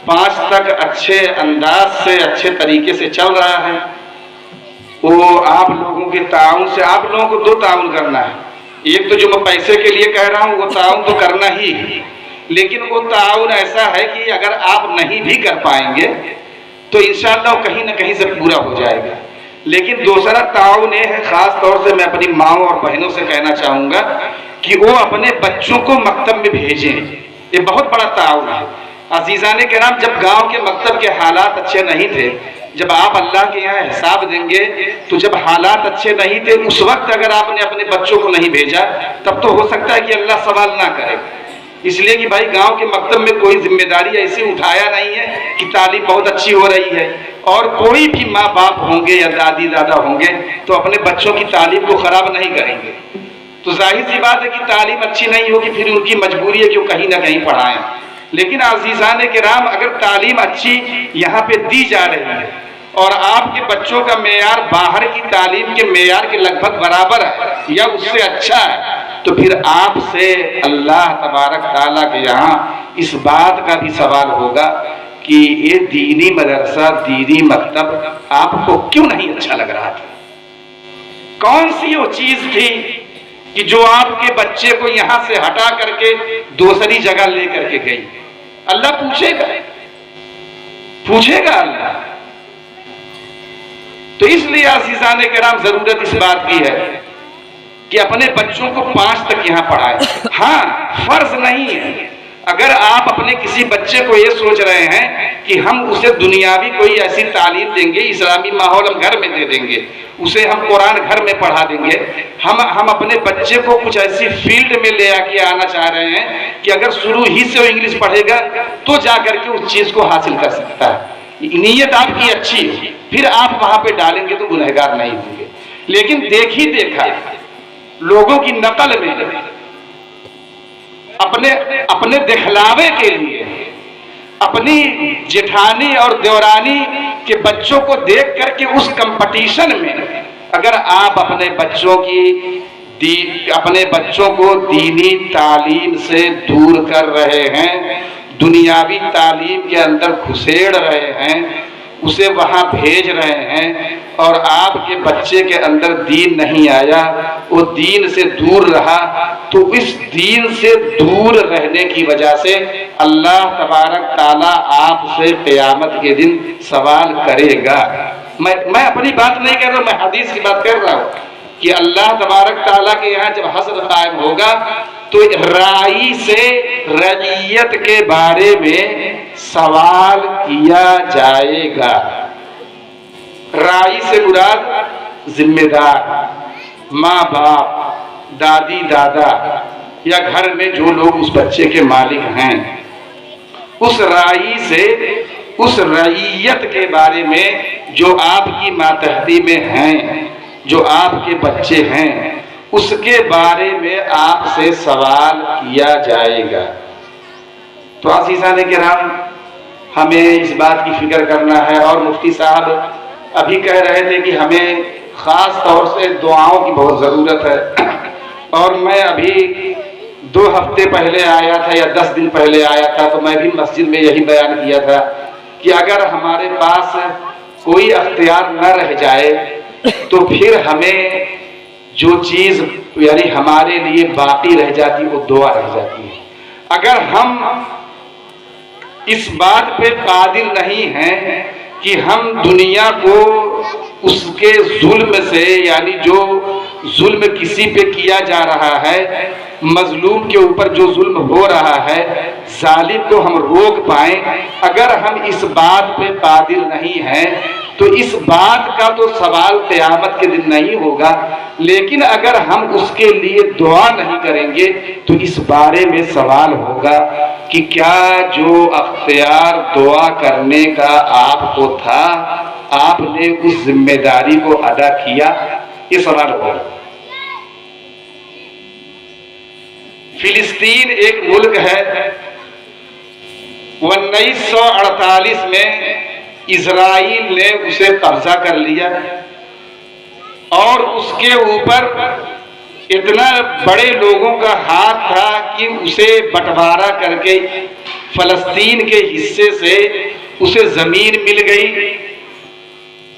5 تک اچھے انداز سے اچھے طریقے سے چل رہا ہے، وہ آپ لوگوں کے تعاون سے۔ آپ لوگوں کو 2 تعاون کرنا ہے، ایک تو جو میں پیسے کے لیے کہہ رہا ہوں وہ تعاون تو کرنا ہی، لیکن وہ تعاون ایسا ہے کہ اگر آپ نہیں بھی کر پائیں گے تو انشاءاللہ وہ کہیں نہ کہیں سے پورا ہو جائے گا۔ لیکن دوسرا تعاون یہ ہے، خاص طور سے میں اپنی ماؤں اور بہنوں سے کہنا چاہوں گا کہ وہ اپنے بچوں کو مکتب میں بھیجیں، یہ بہت بڑا تعاون ہے۔ عزیزان کرام، جب گاؤں کے مکتب کے حالات اچھے نہیں تھے، جب آپ اللہ کے یہاں حساب دیں گے تو جب حالات اچھے نہیں تھے، اس وقت اگر آپ نے اپنے بچوں کو نہیں بھیجا تب تو ہو سکتا ہے کہ اللہ سوال نہ کرے، اس لیے کہ بھائی گاؤں کے مکتب میں کوئی ذمہ داری ایسی اٹھایا نہیں ہے کہ تعلیم بہت اچھی ہو رہی ہے، اور کوئی بھی ماں باپ ہوں گے یا دادی دادا ہوں گے تو اپنے بچوں کی تعلیم کو خراب نہیں کریں گے۔ تو ظاہر سی بات ہے کہ تعلیم اچھی نہیں ہوگی، پھر ان کی مجبوری ہے کہ وہ کہیں نہ کہیں پڑھائیں۔ لیکن عزیزان کرام، اگر تعلیم اچھی یہاں پہ دی جا رہی ہے اور آپ کے بچوں کا معیار باہر کی تعلیم کے معیار کے لگ بھگ برابر ہے یا اس سے اچھا ہے، تو پھر آپ سے اللہ تبارک تعالیٰ کے یہاں اس بات کا بھی سوال ہوگا کہ یہ دینی مدرسہ، دینی مکتب آپ کو کیوں نہیں اچھا لگ رہا تھا؟ کون سی وہ چیز تھی کہ جو آپ کے بچے کو یہاں سے ہٹا کر کے دوسری جگہ لے کر کے گئی؟ اللہ پوچھے گا اللہ۔ تو اس لیے عزیزان کرام ضرورت اس بات کی ہے کہ اپنے بچوں کو 5 تک یہاں پڑھائیں۔ ہاں، فرض نہیں ہے، اگر آپ اپنے کسی بچے کو یہ سوچ رہے ہیں کہ ہم اسے دنیاوی کوئی ایسی تعلیم دیں گے، اسلامی ماحول ہم گھر میں دے دیں گے، اسے ہم قرآن گھر میں پڑھا دیں گے، ہم اپنے بچے کو کچھ ایسی فیلڈ میں لے کے آنا چاہ رہے ہیں کہ اگر شروع ہی سے وہ انگلش پڑھے گا تو جا کر کے اس چیز کو حاصل کر سکتا ہے، نیت آپ کی اچھی ہے، پھر آپ وہاں پہ ڈالیں گے تو گنہگار نہیں ہوں گے۔ لیکن دیکھی دیکھا لوگوں کی نقل میں اپنے دکھلاوے کے لیے اپنی جیٹھانی اور دیورانی کے بچوں کو دیکھ کر کے اس کمپٹیشن میں اگر آپ اپنے بچوں کو دینی تعلیم سے دور کر رہے ہیں، دنیاوی تعلیم کے اندر گھسیڑ رہے ہیں، اسے وہاں بھیج رہے ہیں، اور آپ کے بچے کے اندر دین نہیں آیا، وہ دین سے دور رہا، تو اس دین سے دور رہنے کی وجہ سے اللہ تبارک تعالیٰ آپ سے قیامت کے دن سوال کرے گا۔ میں اپنی بات نہیں کر رہا ہوں، میں حدیث کی بات کر رہا ہوں کہ اللہ تبارک تعالیٰ کے یہاں جب حشر قائم ہوگا تو رائی سے رعیت کے بارے میں سوال کیا جائے گا۔ رائی سے مراد ذمہ دار، ماں باپ، دادی دادا، یا گھر میں جو لوگ اس بچے کے مالک ہیں، اس رائی سے اس رعیت کے بارے میں جو آپ کی ماتحتی میں ہیں، جو آپ کے بچے ہیں، اس کے بارے میں آپ سے سوال کیا جائے گا۔ تو عزیزان کرام، ہمیں اس بات کی فکر کرنا ہے، اور مفتی صاحب ابھی کہہ رہے تھے کہ ہمیں خاص طور سے دعاؤں کی بہت ضرورت ہے، اور میں ابھی 2 ہفتے پہلے آیا تھا یا 10 دن پہلے آیا تھا تو میں بھی مسجد میں یہی بیان کیا تھا کہ اگر ہمارے پاس کوئی اختیار نہ رہ جائے تو پھر ہمیں جو چیز یعنی ہمارے لیے باقی رہ جاتی وہ دعا رہ جاتی ہے۔ اگر ہم اس بات پہ قادر نہیں ہیں کہ ہم دنیا کو اس کے ظلم سے، یعنی جو ظلم کسی پہ کیا جا رہا ہے، مظلوم کے اوپر جو ظلم ہو رہا ہے، ظالم کو ہم روک پائیں۔ اگر ہم اس بات پہ قادر نہیں ہیں تو اس بات کا تو سوال قیامت کے دن نہیں ہوگا، لیکن اگر ہم اس کے لیے دعا نہیں کریں گے تو اس بارے میں سوال ہوگا کہ کیا جو اختیار دعا کرنے کا آپ کو تھا، آپ نے اس ذمہ داری کو ادا کیا؟ یہ سوال ہوگا۔ فلسطین ایک ملک ہے، 1948 میں اسرائیل نے اسے قبضہ کر لیا، اور اس کے اوپر اتنا بڑے لوگوں کا ہاتھ تھا کہ اسے بٹوارا کر کے فلسطین کے حصے سے اسے زمین مل گئی،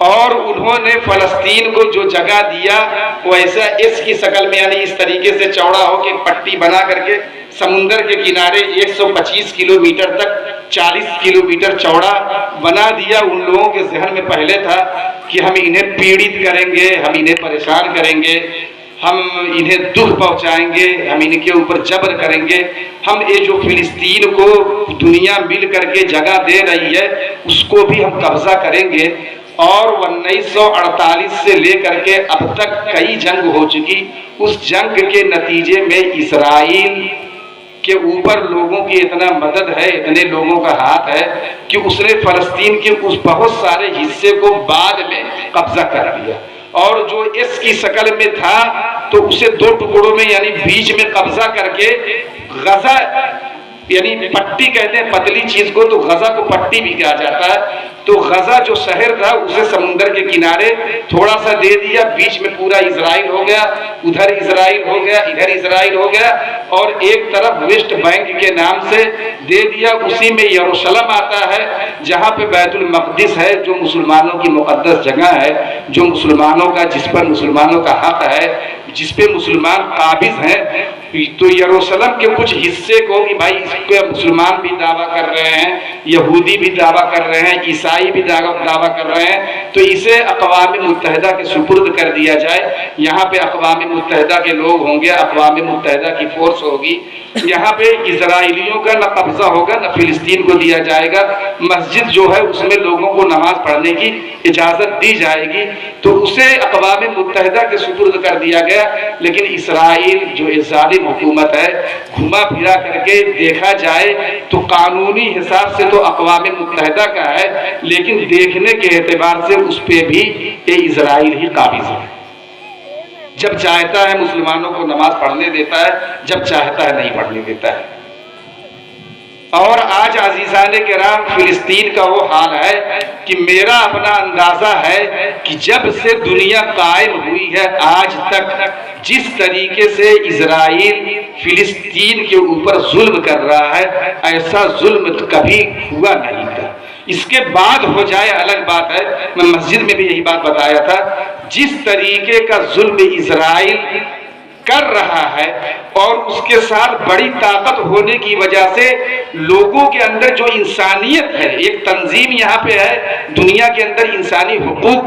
اور انہوں نے فلسطین کو جو جگہ دیا وہ ایسا اس کی شکل میں، یعنی اس طریقے سے چوڑا ہو کہ پٹی بنا کر کے سمندر کے کنارے 125 کلومیٹر تک 40 کلومیٹر چوڑا بنا دیا۔ ان لوگوں کے ذہن میں پہلے تھا کہ ہم انہیں پیڑت کریں گے، ہم انہیں پریشان کریں گے، ہم انہیں دکھ پہنچائیں گے، ہم ان کے اوپر جبر کریں گے، ہم یہ جو فلسطین کو دنیا مل کر کے جگہ دے رہی ہے اس کو بھی ہم قبضہ کریں گے۔ اور 1948 سے لے کر کے اب تک کئی جنگ ہو چکی، اس جنگ کے نتیجے میں اسرائیل کے اوپر لوگوں کی اتنا مدد ہے، اتنے لوگوں کا ہاتھ ہے کہ اس نے فلسطین کے اس بہت سارے حصے کو بعد میں قبضہ کر لیا، اور جو اس کی شکل میں تھا تو اسے دو ٹکڑوں میں، یعنی بیچ میں قبضہ کر کے غزہ، یعنی پٹی کہتے ہیں پتلی چیز کو، تو غزہ کو پٹی بھی کہا جاتا ہے، تو غزہ جو شہر تھا اسے سمندر کے کنارے تھوڑا سا دے دیا، بیچ میں پورا اسرائیل ہو گیا، ادھر اسرائیل ہو گیا، ادھر اسرائیل ہو گیا، اور ایک طرف ویسٹ بینک کے نام سے دے دیا۔ اسی میں یروشلم آتا ہے جہاں پہ بیت المقدس ہے، جو مسلمانوں کی مقدس جگہ ہے، جو مسلمانوں کا، جس پر مسلمانوں کا حق ہے، جس پہ مسلمان قابض ہیں۔ تو یروشلم کے کچھ حصے کو کہ بھائی اس پہ مسلمان بھی دعویٰ کر رہے ہیں، یہودی بھی دعویٰ کر رہے ہیں، عیسائی بھی دعویٰ کر رہے ہیں، تو اسے اقوام متحدہ کے سپرد کر دیا جائے۔ یہاں پہ اقوام متحدہ کے لوگ ہوں گے، اقوام متحدہ کی فورس ہوگی، یہاں پہ اسرائیلیوں کا نہ قبضہ ہوگا نہ فلسطین کو دیا جائے گا۔ مسجد جو ہے اس میں لوگوں کو نماز پڑھنے کی اجازت دی جائے گی، تو اسے اقوام متحدہ کے سپرد کر دیا گیا۔ لیکن اسرائیل جو ظالم حکومت ہے، گھما پھرا کر کے دیکھا جائے تو قانونی حساب سے تو اقوام متحدہ کا ہے، لیکن دیکھنے کے اعتبار سے اس پہ بھی یہ اسرائیل ہی قابض ہے۔ جب چاہتا ہے مسلمانوں کو نماز پڑھنے دیتا ہے، جب چاہتا ہے نہیں پڑھنے دیتا ہے۔ اور آج عزیزان کرام فلسطین کا وہ حال ہے کہ میرا اپنا اندازہ ہے کہ جب سے دنیا قائم ہوئی ہے آج تک جس طریقے سے اسرائیل فلسطین کے اوپر ظلم کر رہا ہے، ایسا ظلم کبھی ہوا نہیں تھا۔ اس کے بعد ہو جائے الگ بات ہے، میں مسجد میں بھی یہی بات بتایا تھا، جس طریقے کا ظلم اسرائیل کر رہا ہے اور اس کے ساتھ بڑی طاقت ہونے کی وجہ سے لوگوں کے اندر جو انسانیت ہے، ایک تنظیم یہاں پہ ہے دنیا کے اندر انسانی حقوق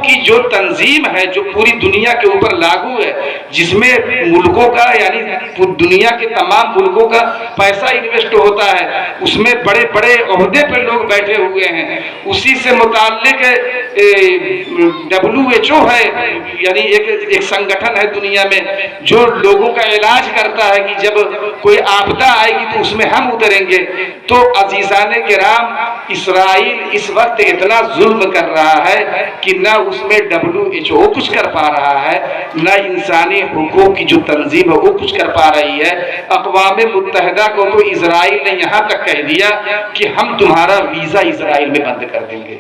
کی جو تنظیم ہے، جو پوری دنیا کے اوپر لاگو ہے، جس میں ملکوں کا، یعنی دنیا کے تمام ملکوں کا پیسہ انویسٹ ہوتا ہے، اس میں بڑے بڑے عہدے پر لوگ بیٹھے ہوئے ہیں، اسی سے متعلق WHO ہے، یعنی ایک سنگٹھن ہے دنیا میں جو لوگوں کا علاج کرتا ہے کہ جب کوئی آپدہ آئے گی تو اس میں ہم اتریں گے۔ تو عزیزان کرام اسرائیل اس وقت اتنا ظلم کر رہا ہے کہ نہ اس میں WHO کچھ کر پا رہا ہے، نہ انسانی حقوق کی جو تنظیم ہے وہ کچھ کر پا رہی ہے۔ اقوام متحدہ کو تو اسرائیل نے یہاں تک کہہ دیا کہ ہم تمہارا ویزا اسرائیل میں بند کر دیں گے،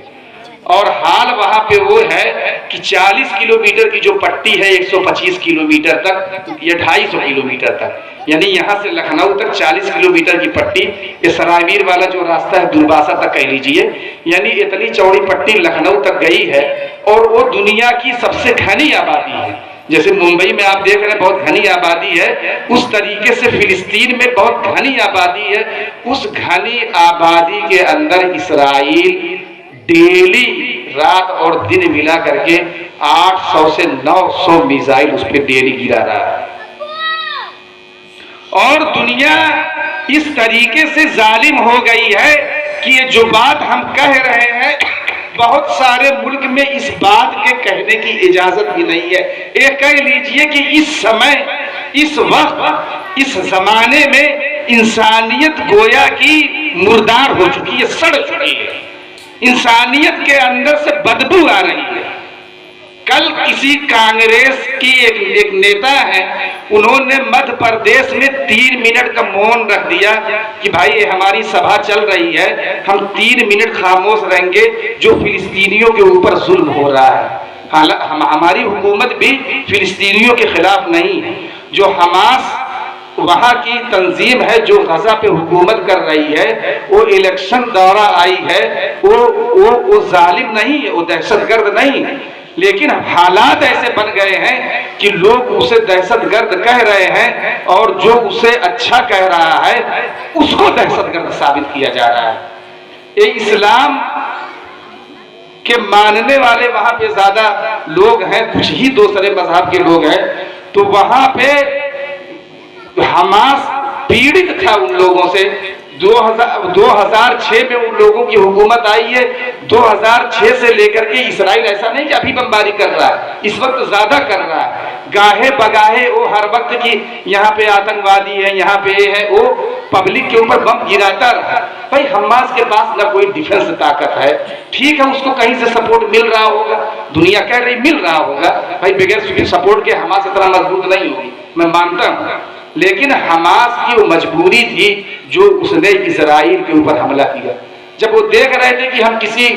اور حال وہاں پہ وہ ہے کہ 40 کلومیٹر کی جو پٹی ہے 125 کلومیٹر تک یا 250 کلومیٹر تک، یعنی یہاں سے لکھنؤ تک 40 کلومیٹر کی پٹی، یہ سرائے میر والا جو راستہ ہے دلباسا تک کہہ لیجئے، یعنی اتنی چوڑی پٹی لکھنؤ تک گئی ہے، اور وہ دنیا کی سب سے گھنی آبادی ہے۔ جیسے ممبئی میں آپ دیکھ رہے ہیں بہت گھنی آبادی ہے، اس طریقے سے فلسطین میں بہت گھنی آبادی ہے. اس گھنی آبادی کے اندر اسرائیل ڈیلی رات اور دن ملا کر کے 800 سے 900 میزائل اس پہ ڈیلی گرا رہا ہے. اور دنیا اس طریقے سے ظالم ہو گئی ہے کہ یہ جو بات ہم کہہ رہے ہیں بہت سارے ملک میں اس بات کے کہنے کی اجازت بھی نہیں ہے. ایک کہہ لیجئے کہ اس سمے، اس وقت، اس زمانے میں انسانیت گویا کی مردار ہو چکی ہے، سڑ چکی ہے. انسانیت کے اندر سے بدبو آ رہی ہے. کل کسی کانگریس کی ایک نیتا ہے، انہوں نے مدھیہ پردیش میں 3 منٹ کا مون رکھ دیا کہ بھائی یہ ہماری سبھا چل رہی ہے، ہم 3 منٹ خاموش رہیں گے جو فلسطینیوں کے اوپر ظلم ہو رہا ہے. ہماری حکومت بھی فلسطینیوں کے خلاف نہیں ہے. جو حماس وہاں کی تنظیم ہے جو غزہ پہ حکومت کر رہی ہے، وہ الیکشن دورہ آئی ہے، وہ ظالم نہیں ہے، وہ دہشت گرد نہیں ہے. لیکن حالات ایسے بن گئے ہیں کہ لوگ اسے دہشت گرد کہہ رہے ہیں اور جو اسے اچھا کہہ رہا ہے اس کو دہشت گرد ثابت کیا جا رہا ہے. یہ اسلام کے ماننے والے وہاں پہ زیادہ لوگ ہیں، کچھ ہی دوسرے مذہب کے لوگ ہیں. تو وہاں پہ حماس پیڑت تھا ان لوگوں سے. 2006 میں ان لوگوں کی حکومت آئی ہے. 2006 سے لے کر کے اسرائیل ایسا نہیں کہ ابھی بمباری کر رہا ہے، اس وقت زیادہ کر رہا ہے. گاہے بگاہے وہ ہر وقت کی یہاں پہ آتنکوادی ہے، یہاں پہ یہ ہے، وہ پبلک کے اوپر بم گراتا رہا. بھائی حماس کے پاس نہ کوئی ڈیفنس طاقت ہے. ٹھیک ہے اس کو کہیں سے سپورٹ مل رہا ہوگا، دنیا کہہ رہی مل رہا ہوگا. بھائی بغیر سپورٹ کے حماس اتنا مضبوط نہیں ہوگی، میں مانتا ہوں. لیکن حماس کی وہ مجبوری تھی جو اس نے اسرائیل کے اوپر حملہ کیا. جب وہ دیکھ رہے تھے کہ ہم کسی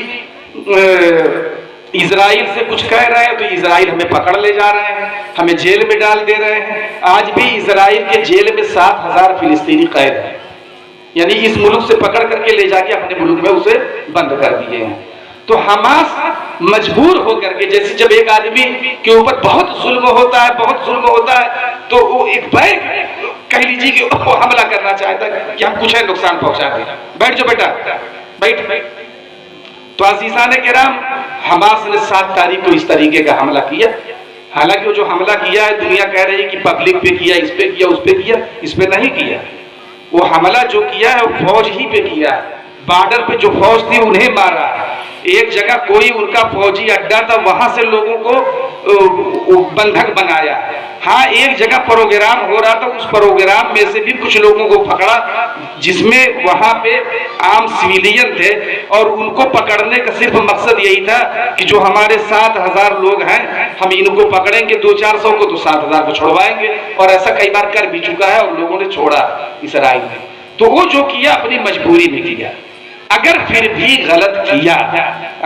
اسرائیل سے کچھ کہہ رہے ہیں تو اسرائیل ہمیں پکڑ لے جا رہے ہیں، ہمیں جیل میں ڈال دے رہے ہیں. آج بھی اسرائیل کے جیل میں 7000 فلسطینی قید ہیں، یعنی اس ملک سے پکڑ کر کے لے جا کے اپنے ملک میں اسے بند کر دیے ہیں. تو حماس مجبور ہو کر کے، جیسے جب ایک آدمی کے اوپر بہت ظلم ہوتا ہے، بہت ظلم ہوتا ہے، تو وہ ایک بیگ کہہ لیجیے کہ وہ حملہ کرنا چاہتا ہے کہ ہم کچھ ہے نقصان پہنچا دیں. بیٹھ جو بیٹا، بیٹھ. تو عزیزان کرام، حماس نے 7 تاریخ کو اس طریقے کا حملہ کیا. حالانکہ وہ جو حملہ کیا ہے دنیا کہہ رہی ہے کہ پبلک پہ کیا، اس پہ کیا، اس پہ کیا. اس پہ نہیں کیا. وہ حملہ جو کیا ہے وہ فوج ہی پہ کیا ہے. بارڈر پہ جو فوج تھی انہیں مارا. ایک جگہ کوئی ان کا فوجی اڈا تھا، وہاں سے لوگوں کو بندھک بنایا. ہاں ایک جگہ پروگرام ہو رہا تھا، اس پروگرام میں سے بھی کچھ لوگوں کو پکڑا جس میں وہاں پہ عام سویلین تھے، اور ان کو پکڑنے کا صرف مقصد یہی تھا کہ جو ہمارے 7000 لوگ ہیں ہم ان کو پکڑیں گے 200-400 کو تو 7000 کو چھوڑوائیں گے. اور ایسا کئی بار کر بھی چکا ہے اور لوگوں نے چھوڑا اسرائیل نے. تو وہ جو کیا اپنی مجبوری میں کیا. اگر پھر بھی غلط کیا،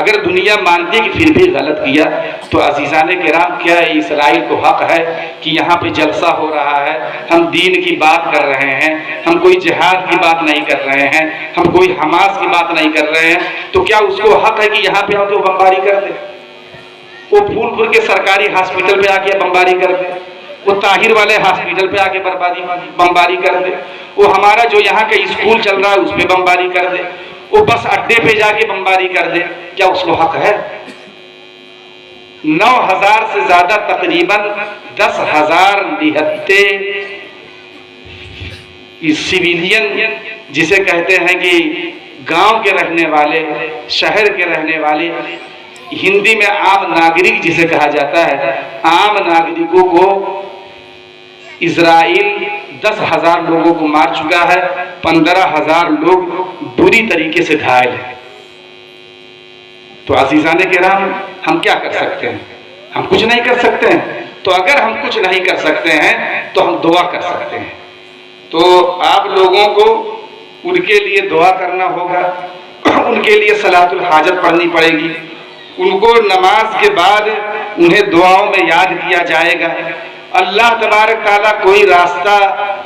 اگر دنیا مانتی کہ پھر بھی غلط کیا، تو عزیزان کرام کیا اسرائیل کو حق ہے کہ یہاں پہ جلسہ ہو رہا ہے، ہم دین کی بات کر رہے ہیں، ہم کوئی جہاد کی بات نہیں کر رہے ہیں، ہم کوئی حماس کی بات نہیں کر رہے ہیں، تو کیا اس کو حق ہے کہ یہاں پہ ہم تو بمباری کر دیں؟ وہ پھول پور کے سرکاری ہاسپٹل پہ آ کے بمباری کر دیں، وہ طاہر والے ہاسپٹل پہ آ کے بمباری کر دے، وہ ہمارا جو یہاں کا اسکول چل رہا ہے اس پہ بمباری کر دے، وہ بس اڈے پہ جا کے بمباری کر دے. کیا اس کو حق ہے؟ 9000 سے زیادہ تقریباً 10,000 نہتے سویلین جسے کہتے ہیں کہ گاؤں کے رہنے والے، شہر کے رہنے والے، ہندی میں عام ناگرک جسے کہا جاتا ہے، عام ناگرکوں کو اسرائیل 10,000 لوگوں کو مار چکا ہے. 15,000 لوگ بری طریقے سے گھائل ہیں. تو عزیزان کرام ہم کیا کر سکتے ہیں؟ ہم کچھ نہیں کر سکتے ہیں. تو اگر ہم کچھ نہیں کر سکتے ہیں تو ہم دعا کر سکتے ہیں. تو آپ لوگوں کو ان کے لیے دعا کرنا ہوگا، ان کے لیے صلاۃ الحاجت پڑھنی پڑے گی، ان کو نماز کے بعد انہیں دعاؤں میں یاد کیا جائے گا. اللہ تبارک تعالیٰ کوئی راستہ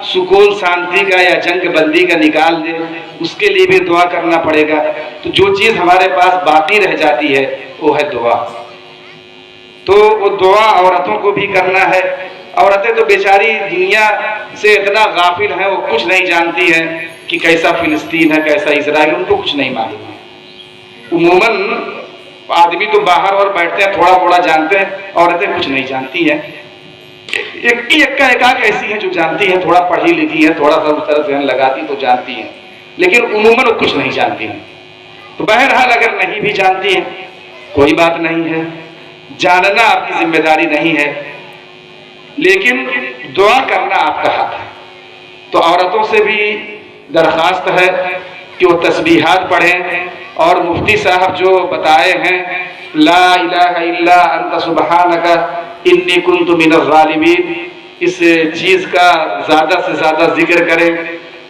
سکون شانتی کا یا جنگ بندی کا نکال دے، اس کے لیے بھی دعا کرنا پڑے گا. تو جو چیز ہمارے پاس باقی رہ جاتی ہے وہ ہے دعا. تو وہ دعا عورتوں کو بھی کرنا ہے. عورتیں تو بیچاری دنیا سے اتنا غافل ہیں، وہ کچھ نہیں جانتی ہیں کہ کیسا فلسطین ہے، کیسا اسرائیل، ان کو کچھ نہیں معلوم ہے. عموماً آدمی تو باہر اور بیٹھتے ہیں تھوڑا تھوڑا جانتے ہیں، عورتیں کچھ نہیں جانتی ہیں. ایک ایسی ہیں جو جانتی ہیں، تھوڑا پڑھی لکھی ہیں، تھوڑا سا اس طرح ذہن لگاتی تو جانتی ہیں، لیکن عموماً وہ کچھ نہیں جانتی ہیں. تو بہرحال اگر نہیں بھی جانتی ہیں کوئی بات نہیں ہے، جاننا آپ کی ذمہ داری نہیں ہے، لیکن دعا کرنا آپ کا حق ہے. تو عورتوں سے بھی درخواست ہے کہ وہ تسبیحات پڑھیں، اور مفتی صاحب جو بتائے ہیں لا الہ الا انت سبحانک انی کنت من الظالمین، اس چیز کا زیادہ سے زیادہ ذکر کریں.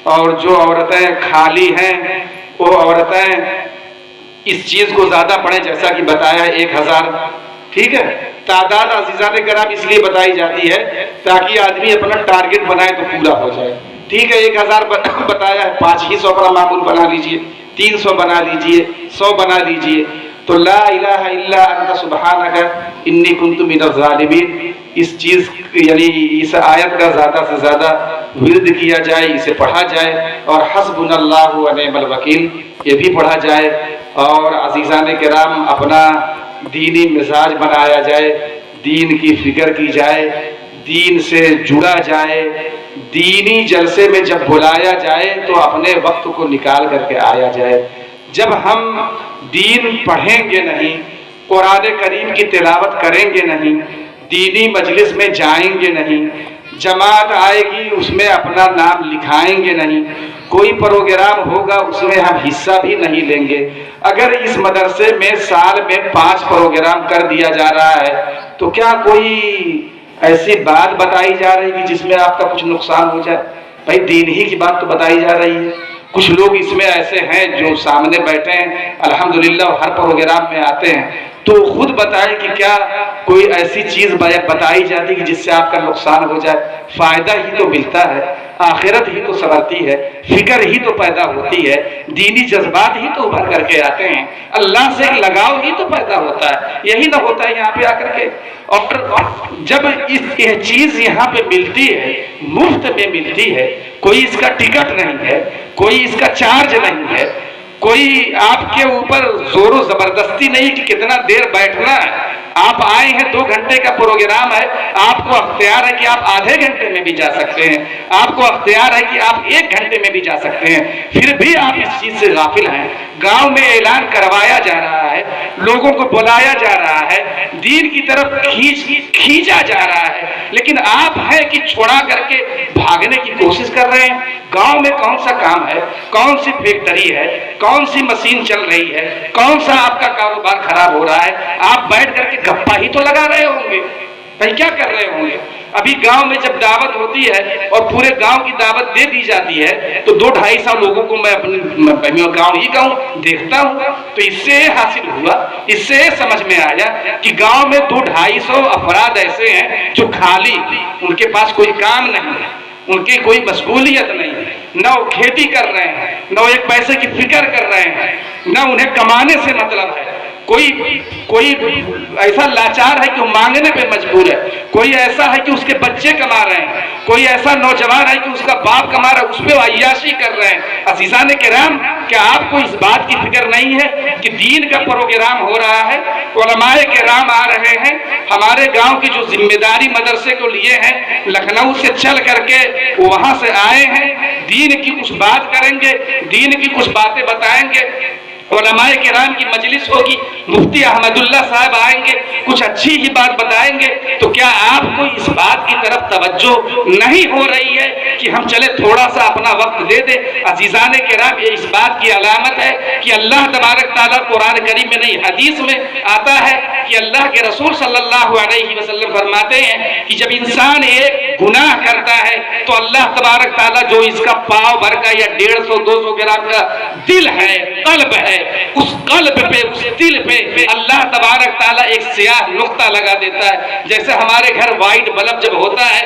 اور جو عورتیں خالی ہیں وہ عورتیں اس چیز کو زیادہ پڑھیں، جیسا کہ بتایا ہے 1000. ٹھیک ہے، تعداد عزیزان کرام اس لیے بتائی جاتی ہے تاکہ آدمی اپنا ٹارگٹ بنائے تو پورا ہو جائے. ٹھیک ہے، 1000 بتایا ہے، 5 ہی 100 کا معمول بنا لیجئے، 300 بنا لیجئے، 100 بنا لیجئے. تو لا الہ الا انت سبحانک انی کنت من الظالمین، اس چیز یعنی اس آیت کا زیادہ سے زیادہ ورد کیا جائے، اسے پڑھا جائے. اور حسبنا اللہ و نعم الوکیل یہ بھی پڑھا جائے. اور عزیزان کرام اپنا دینی مزاج بنایا جائے، دین کی فکر کی جائے، دین سے جڑا جائے. دینی جلسے میں جب بلایا جائے تو اپنے وقت کو نکال کر کے آیا جائے. جب ہم دین پڑھیں گے نہیں، قرآن کریم کی تلاوت کریں گے نہیں، دینی مجلس میں جائیں گے نہیں، جماعت آئے گی اس میں اپنا نام لکھائیں گے نہیں، کوئی پروگرام ہوگا اس میں ہم حصہ بھی نہیں لیں گے. اگر اس مدرسے میں سال میں 5 پروگرام کر دیا جا رہا ہے تو کیا کوئی ایسی بات بتائی جا رہی ہے جس میں آپ کا کچھ نقصان ہو جائے؟ بھائی دین ہی کی بات تو بتائی جا رہی ہے. کچھ لوگ اس میں ایسے ہیں جو سامنے بیٹھے ہیں الحمدللہ ہر پروگرام میں آتے ہیں، تو خود بتائیں کہ کیا کوئی ایسی چیز بتائی جاتی کہ جس سے آپ کا نقصان ہو جائے؟ فائدہ ہی تو ملتا ہے، آخرت ہی تو سنورتی ہے، فکر ہی تو پیدا ہوتی ہے، دینی جذبات ہی تو ابھر کر کے آتے ہیں، اللہ سے لگاؤ ہی تو پیدا ہوتا ہے. یہی نہ ہوتا ہے یہاں پہ آ کر کے. اور جب یہ چیز یہاں پہ ملتی ہے، مفت میں ملتی ہے، کوئی اس کا ٹکٹ نہیں ہے، کوئی اس کا چارج نہیں ہے، کوئی آپ کے اوپر زور و زبردستی نہیں کہ کتنا دیر بیٹھنا ہے. آپ آئے ہیں 2 گھنٹے کا پروگرام ہے، آپ کو اختیار ہے کہ آپ آدھے گھنٹے میں بھی جا سکتے ہیں، آپ کو اختیار ہے کہ آپ 1 گھنٹے میں بھی جا سکتے ہیں، پھر بھی آپ اس چیز سے غافل ہیں. گاؤں میں اعلان کروایا جا رہا ہے، لوگوں کو بلایا جا رہا ہے، دین کی طرف کھینچا جا رہا ہے، لیکن آپ ہیں کہ چھوڑا کر کے بھاگنے کی کوشش کر رہے ہیں. گاؤں میں کون سا کام ہے، کون سی فیکٹری ہے، کون سی مشین چل رہی ہے، کون سا آپ کا کاروبار خراب ہو رہا ہے؟ آپ بیٹھ کر کے گپا ہی تو لگا رہے ہوں گے. بھائی کیا کر رہے ہوں گے؟ ابھی گاؤں میں جب دعوت ہوتی ہے اور پورے گاؤں کی دعوت دے دی جاتی ہے تو 200-250 لوگوں کو میں اپنے گاؤں دیکھتا ہوں. تو اس سے حاصل ہوا، اس سے سمجھ میں آیا کہ گاؤں میں 200-250 افراد ایسے ہیں جو خالی، ان کے پاس کوئی کام نہیں ہے، ان کی کوئی مشغولیت نہیں ہے، نہ وہ کھیتی کر رہے ہیں، نہ وہ ایک پیسے کی فکر کر رہے ہیں، نہ انہیں کمانے سے مطلب ہے. کوئی ایسا لاچار ہے کہ وہ مانگنے پہ مجبور ہے، کوئی ایسا ہے کہ اس کے بچے کما رہے ہیں، کوئی ایسا نوجوان ہے کہ اس کا باپ کما رہا ہے، اس پہ وہ عیاشی کر رہے ہیں. عزیزان کرام، کیا آپ کو اس بات کی فکر نہیں ہے کہ دین کا پروگرام ہو رہا ہے، علماء کرام آ رہے ہیں، ہمارے گاؤں کی جو ذمہ داری مدرسے کو لیے ہیں لکھنؤ سے چل کر کے وہاں سے آئے ہیں، دین کی کچھ بات کریں گے، دین کی کچھ باتیں بتائیں گے، علماء کرام کی مجلس ہوگی، مفتی احمد اللہ صاحب آئیں گے، کچھ اچھی ہی بات بتائیں گے. تو کیا آپ کو اس بات کی طرف توجہ نہیں ہو رہی ہے کہ ہم چلے تھوڑا سا اپنا وقت دے دیں؟ عزیزان کرام، یہ اس بات کی علامت ہے کہ اللہ تبارک تعالیٰ قرآن کریم میں نہیں حدیث میں آتا ہے کہ اللہ کے رسول صلی اللہ علیہ وسلم فرماتے ہیں کہ جب انسان ایک گناہ کرتا ہے تو اللہ تبارک تعالیٰ جو اس کا پاؤ بھر کا یا 150-200 گرام کا دل ہے، قلب ہے، اس قلب پہ، اس دل پہ اللہ تبارک تعالیٰ ایک سیاہ نقطہ لگا دیتا ہے. جیسے ہمارے گھر وائٹ بلب جب ہوتا ہے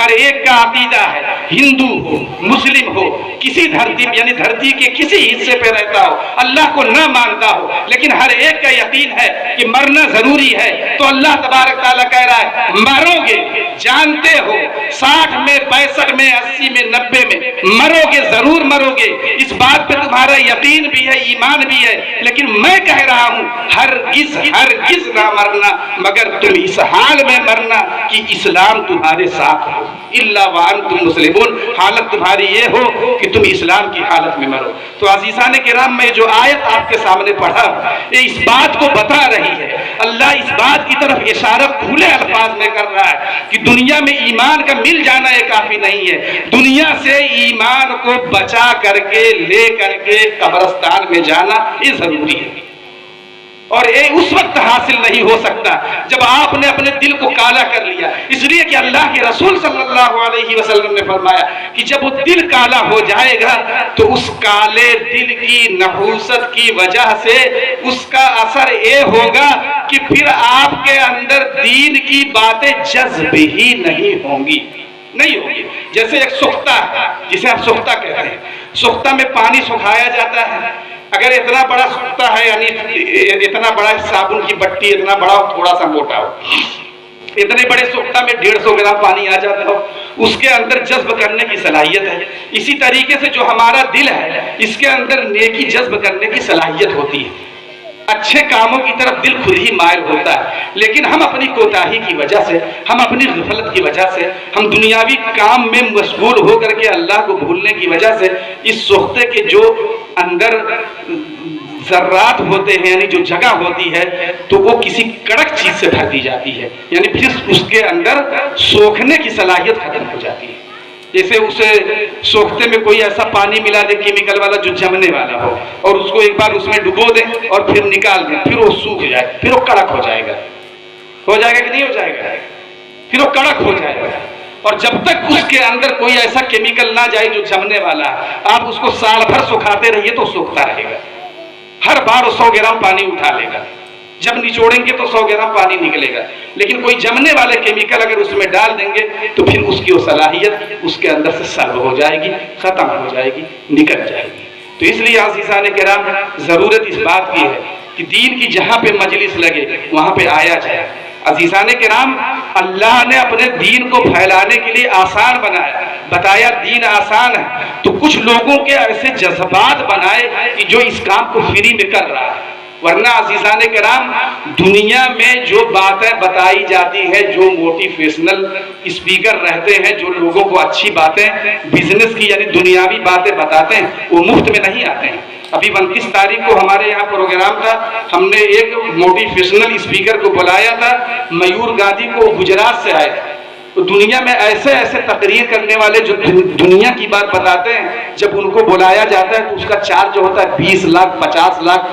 ہر ایک کا عقیدہ ہے، ہندو ہو، مسلم ہو، کسی دھرتی یعنی دھرتی کے کسی حصے پہ رہتا ہو، اللہ کو نہ مانتا ہو، لیکن ہر ایک کا یقین ہے کہ مرنا ضروری ہے، تو اللہ تبارک تعالیٰ کہہ رہا ہے مرو گے، جانتے ہو 60 میں 65 میں 80 میں 90 میں مرو گے، ضرور مرو گے، اس بات پہ تمہارا یقین بھی ہے، ایمان بھی ہے، لیکن میں کہہ رہا ہوں ہرگز ہرگز نہ مرنا، مگر تم اس حال میں مرنا کہ اسلام تمہارے ساتھ ہو، الا وانتم مسلمون، حالت تمہاری یہ ہو کہ تم اسلام کی حالت میں مرو۔ تو عزیزان کرام، میں جو آیت آپ کے سامنے پڑھا یہ اس بات کو بتا رہی ہے، اللہ اس بات کی طرف اشارہ کھلے الفاظ میں کر رہا ہے کہ دنیا میں ایمان کا مل جانا یہ کافی نہیں ہے، دنیا سے ایمان کو بچا کر کے لے کر کے قبرستان میں جانا یہ ضروری ہے، اور یہ اس وقت حاصل نہیں ہو سکتا جب آپ نے اپنے دل کو کالا کر لیا، اس لیے کہ اللہ کے رسول صلی اللہ علیہ وسلم نے فرمایا کہ جب وہ دل کالا ہو جائے گا تو اس کالے دل کی نحوست کی وجہ سے اس کا اثر یہ ہوگا کہ پھر آپ کے اندر دین کی باتیں جذب ہی نہیں ہوں گی، نہیں ہوگی۔ جیسے ایک سوختہ ہے جسے آپ سوختہ کہتے ہیں، سوختہ میں پانی سکھایا جاتا ہے، اگر اتنا بڑا سوختہ ہے یعنی اتنا بڑا صابن کی بٹی، اتنا بڑا تھوڑا سا موٹا ہو، اتنے بڑے سوختہ میں 150 گرام پانی آ جاتا ہو، اس کے اندر جذب کرنے کی صلاحیت ہے۔ اسی طریقے سے جو ہمارا دل ہے اس کے اندر نیکی جذب کرنے کی صلاحیت ہوتی ہے، اچھے کاموں کی طرف دل خود ہی مائل ہوتا ہے، لیکن ہم اپنی کوتاہی کی وجہ سے، ہم اپنی غفلت کی وجہ سے، ہم دنیاوی کام میں مشغول ہو کر کے اللہ کو بھولنے کی وجہ سے اس سوختے کے جو اندر ذرات ہوتے ہیں یعنی جو جگہ ہوتی ہے تو وہ کسی کڑک چیز سے بھر دی جاتی ہے، یعنی پھر اس کے اندر سوکھنے کی صلاحیت ختم ہو جاتی ہے۔ جیسے اسے سوکھتے میں کوئی ایسا پانی ملا دے کیمیکل والا جو جمنے والا ہو، اور اس کو ایک بار اس میں ڈبو دیں اور پھر نکال دیں، پھر وہ سوکھ جائے، پھر وہ کڑک ہو جائے گا، ہو جائے گا کہ نہیں ہو جائے گا، پھر وہ کڑک ہو جائے گا۔ اور جب تک اس کے اندر کوئی ایسا کیمیکل نہ جائے جو جمنے والا ہے، آپ اس کو سال بھر سکھاتے رہیے تو سوکھتا رہے گا، ہر بار وہ 100 گرام پانی اٹھا لے گا، جب نچوڑیں گے تو 100 گرام پانی نکلے گا، لیکن کوئی جمنے والے کیمیکل اگر اس میں ڈال دیں گے تو پھر اس کی وہ صلاحیت اس کے اندر سے سلب ہو جائے گی، ختم ہو جائے گی، نکل جائے گی۔ تو اس لیے عزیزان کرام، ضرورت اس بات کی ہے کہ دین کی جہاں پہ مجلس لگے وہاں پہ آیا جائے۔ عزیزان کرام، اللہ نے اپنے دین کو پھیلانے کے لیے آسان بنایا، بتایا دین آسان ہے، تو کچھ لوگوں کے ایسے جذبات بنائے کہ جو اس کام کو فری میں کر رہا ہے۔ ورنہ عزیزان کرام، دنیا میں جو باتیں بتائی جاتی ہیں، جو موٹیویشنل اسپیکر رہتے ہیں، جو لوگوں کو اچھی باتیں بزنس کی یعنی دنیاوی باتیں بتاتے ہیں، وہ مفت میں نہیں آتے ہیں۔ ابھی 29 تاریخ کو ہمارے یہاں پروگرام تھا، ہم نے ایک موٹیویشنل اسپیکر کو بلایا تھا، میور گاندھی کو، گجرات سے آئے تھے۔ تو دنیا میں ایسے ایسے تقریر کرنے والے جو دنیا کی بات بتاتے ہیں، جب ان کو بلایا جاتا ہے تو اس کا چارج جو ہوتا ہے 20 لاکھ 50 لاکھ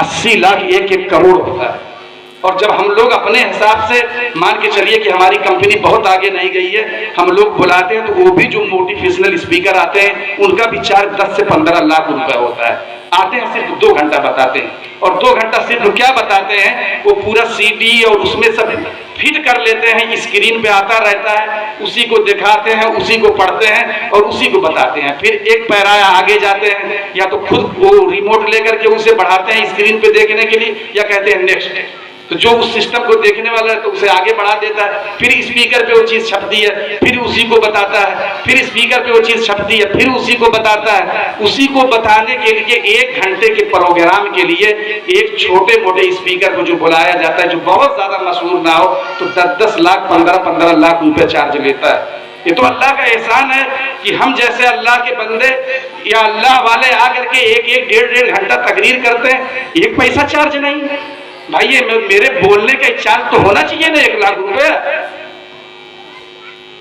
80 لاکھ 1 کروڑ ہوتا ہے۔ اور جب ہم لوگ اپنے حساب سے مان کے چلیے کہ ہماری کمپنی بہت آگے نہیں گئی ہے، ہم لوگ بلاتے ہیں تو وہ بھی جو موٹیویشنل اسپیکر آتے ہیں ان کا بھی چارج 10 سے 15 لاکھ روپے ہوتا ہے۔ آتے ہیں صرف 2 گھنٹہ بتاتے ہیں، اور 2 گھنٹہ صرف کیا بتاتے ہیں، وہ پورا سی ڈی اور اس میں سب فٹ کر لیتے ہیں، اسکرین پہ آتا رہتا ہے، اسی کو دکھاتے ہیں، اسی کو پڑھتے ہیں اور اسی کو بتاتے ہیں۔ پھر ایک پیرایا آگے جاتے ہیں، یا تو خود وہ ریموٹ لے کر کے اسے بڑھاتے ہیں اسکرین پہ دیکھنے کے لیے، یا کہتے ہیں نیکسٹ، تو جو اس سسٹم کو دیکھنے والا ہے تو اسے آگے بڑھا دیتا ہے، پھر اسپیکر پہ وہ چیز چھپتی ہے، پھر اسی کو بتاتا ہے، پھر اسپیکر پہ وہ چیز چھپتی ہے، پھر اسی کو بتاتا ہے۔ اسی کو بتانے کے لیے 1 گھنٹے کے پروگرام کے لیے ایک چھوٹے موٹے اسپیکر کو جو بلایا جاتا ہے، جو بہت زیادہ مشہور نہ ہو، تو 10 لاکھ 15 لاکھ روپے چارج لیتا ہے۔ یہ تو اللہ کا احسان ہے کہ ہم جیسے اللہ کے بندے یا اللہ والے آ کر کے 1-1 گھنٹہ تقریر کرتے ہیں، 1 پیسہ چارج نہیں ہے۔ بھائی یہ میرے بولنے کا چارج تو ہونا چاہیے نا 1 لاکھ روپے۔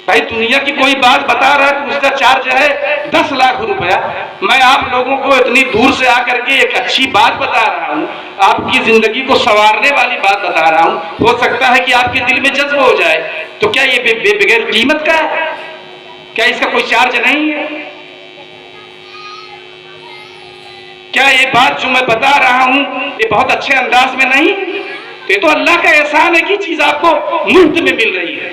بھائی دنیا کی کوئی بات بتا رہا ہے تو اس کا چارج ہے 10 لاکھ روپیہ۔ میں آپ لوگوں کو اتنی دور سے آ کر کے ایک اچھی بات بتا رہا ہوں، آپ کی زندگی کو سنوارنے والی بات بتا رہا ہوں، ہو سکتا ہے کہ آپ کے دل میں جذب ہو جائے، تو کیا یہ بغیر قیمت کا ہے؟ کیا اس کا کوئی چارج نہیں ہے؟ کیا یہ بات جو میں بتا رہا ہوں یہ بہت اچھے انداز میں نہیں؟ یہ تو اللہ کا احسان ہے کہ چیز آپ کو مفت میں مل رہی ہے۔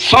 100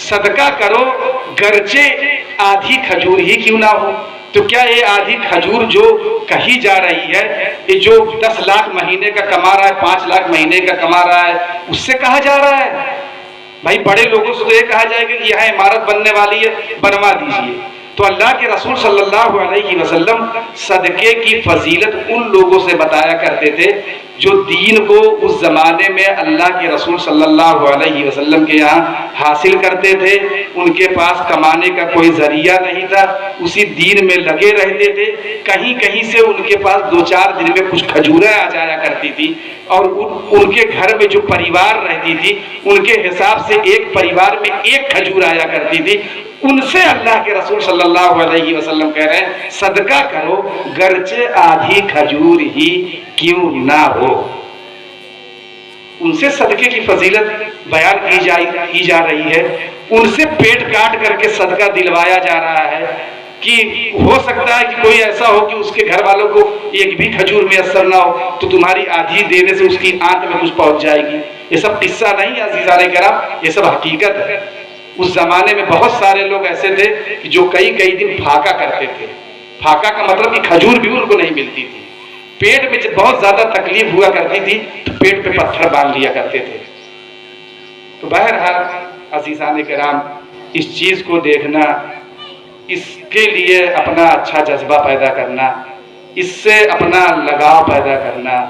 صدقہ کرو گرچہ آدھی کھجور ہی کیوں نہ ہو. تو کیا یہ آدھی کھجور جو کہی جا رہی ہے، یہ جو 10 لاکھ مہینے کا کما رہا ہے، 5 لاکھ مہینے کا کما رہا ہے، اس سے کہا جا رہا ہے؟ بھائی بڑے لوگوں سے تو یہ کہا جائے گا کہ یہاں عمارت بننے والی ہے، بنوا دیجئے. تو اللہ کے رسول صلی اللہ علیہ وسلم صدقے کی فضیلت ان لوگوں سے بتایا کرتے تھے جو دین کو اس زمانے میں اللہ کے رسول صلی اللہ علیہ وسلم کے یہاں حاصل کرتے تھے. ان کے پاس کمانے کا کوئی ذریعہ نہیں تھا، اسی دین میں لگے رہتے تھے. کہیں کہیں سے ان کے پاس 2-4 دن میں کچھ کھجوریں آ جایا کرتی تھی، اور ان کے گھر میں جو پریوار رہتی تھی ان کے حساب سے ایک پریوار میں 1 کھجور آیا کرتی تھی. ان سے اللہ کے رسول صلی اللہ علیہ وسلم کہہ رہے ہیں صدقہ کرو گرچہ آدھی کھجور ہی کیوں نہ ہو. ان سے صدقے کی فضیلت بیان کی جا رہی ہے. ان سے پیٹ کاٹ کر کے صدقہ دلوایا جا رہا ہے کہ ہو سکتا ہے کہ کوئی ایسا ہو کہ اس کے گھر والوں کو ایک بھی کھجور میسر نہ ہو، تو تمہاری آدھی دینے سے اس کی آنت میں کچھ پہنچ جائے گی. یہ سب قصہ نہیں ہے عزیزان کرام، یہ سب حقیقت ہے. اس زمانے میں بہت سارے لوگ ایسے تھے کہ جو کئی دن پھاکا کرتے تھے. پھاکا کا مطلب کہ کھجور بھی ان کو نہیں ملتی تھی. پیٹ میں جب بہت زیادہ تکلیف ہوا کرتی تھی تو پیٹ پہ پتھر باندھ لیا کرتے تھے. تو بہرحال عزیزان کرام، اس چیز کو دیکھنا، اس کے لیے اپنا اچھا جذبہ پیدا کرنا، اس سے اپنا لگاؤ پیدا کرنا،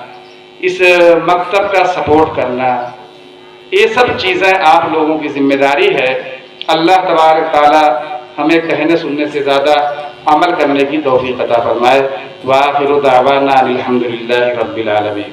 اس مکتب کا سپورٹ کرنا، یہ سب چیزیں آپ لوگوں کی ذمہ داری ہے. اللہ تبارک تعالی ہمیں کہنے سننے سے زیادہ عمل کرنے کی توفیق عطا فرمائے. وآخر دعوانا الحمدللہ رب العالمین.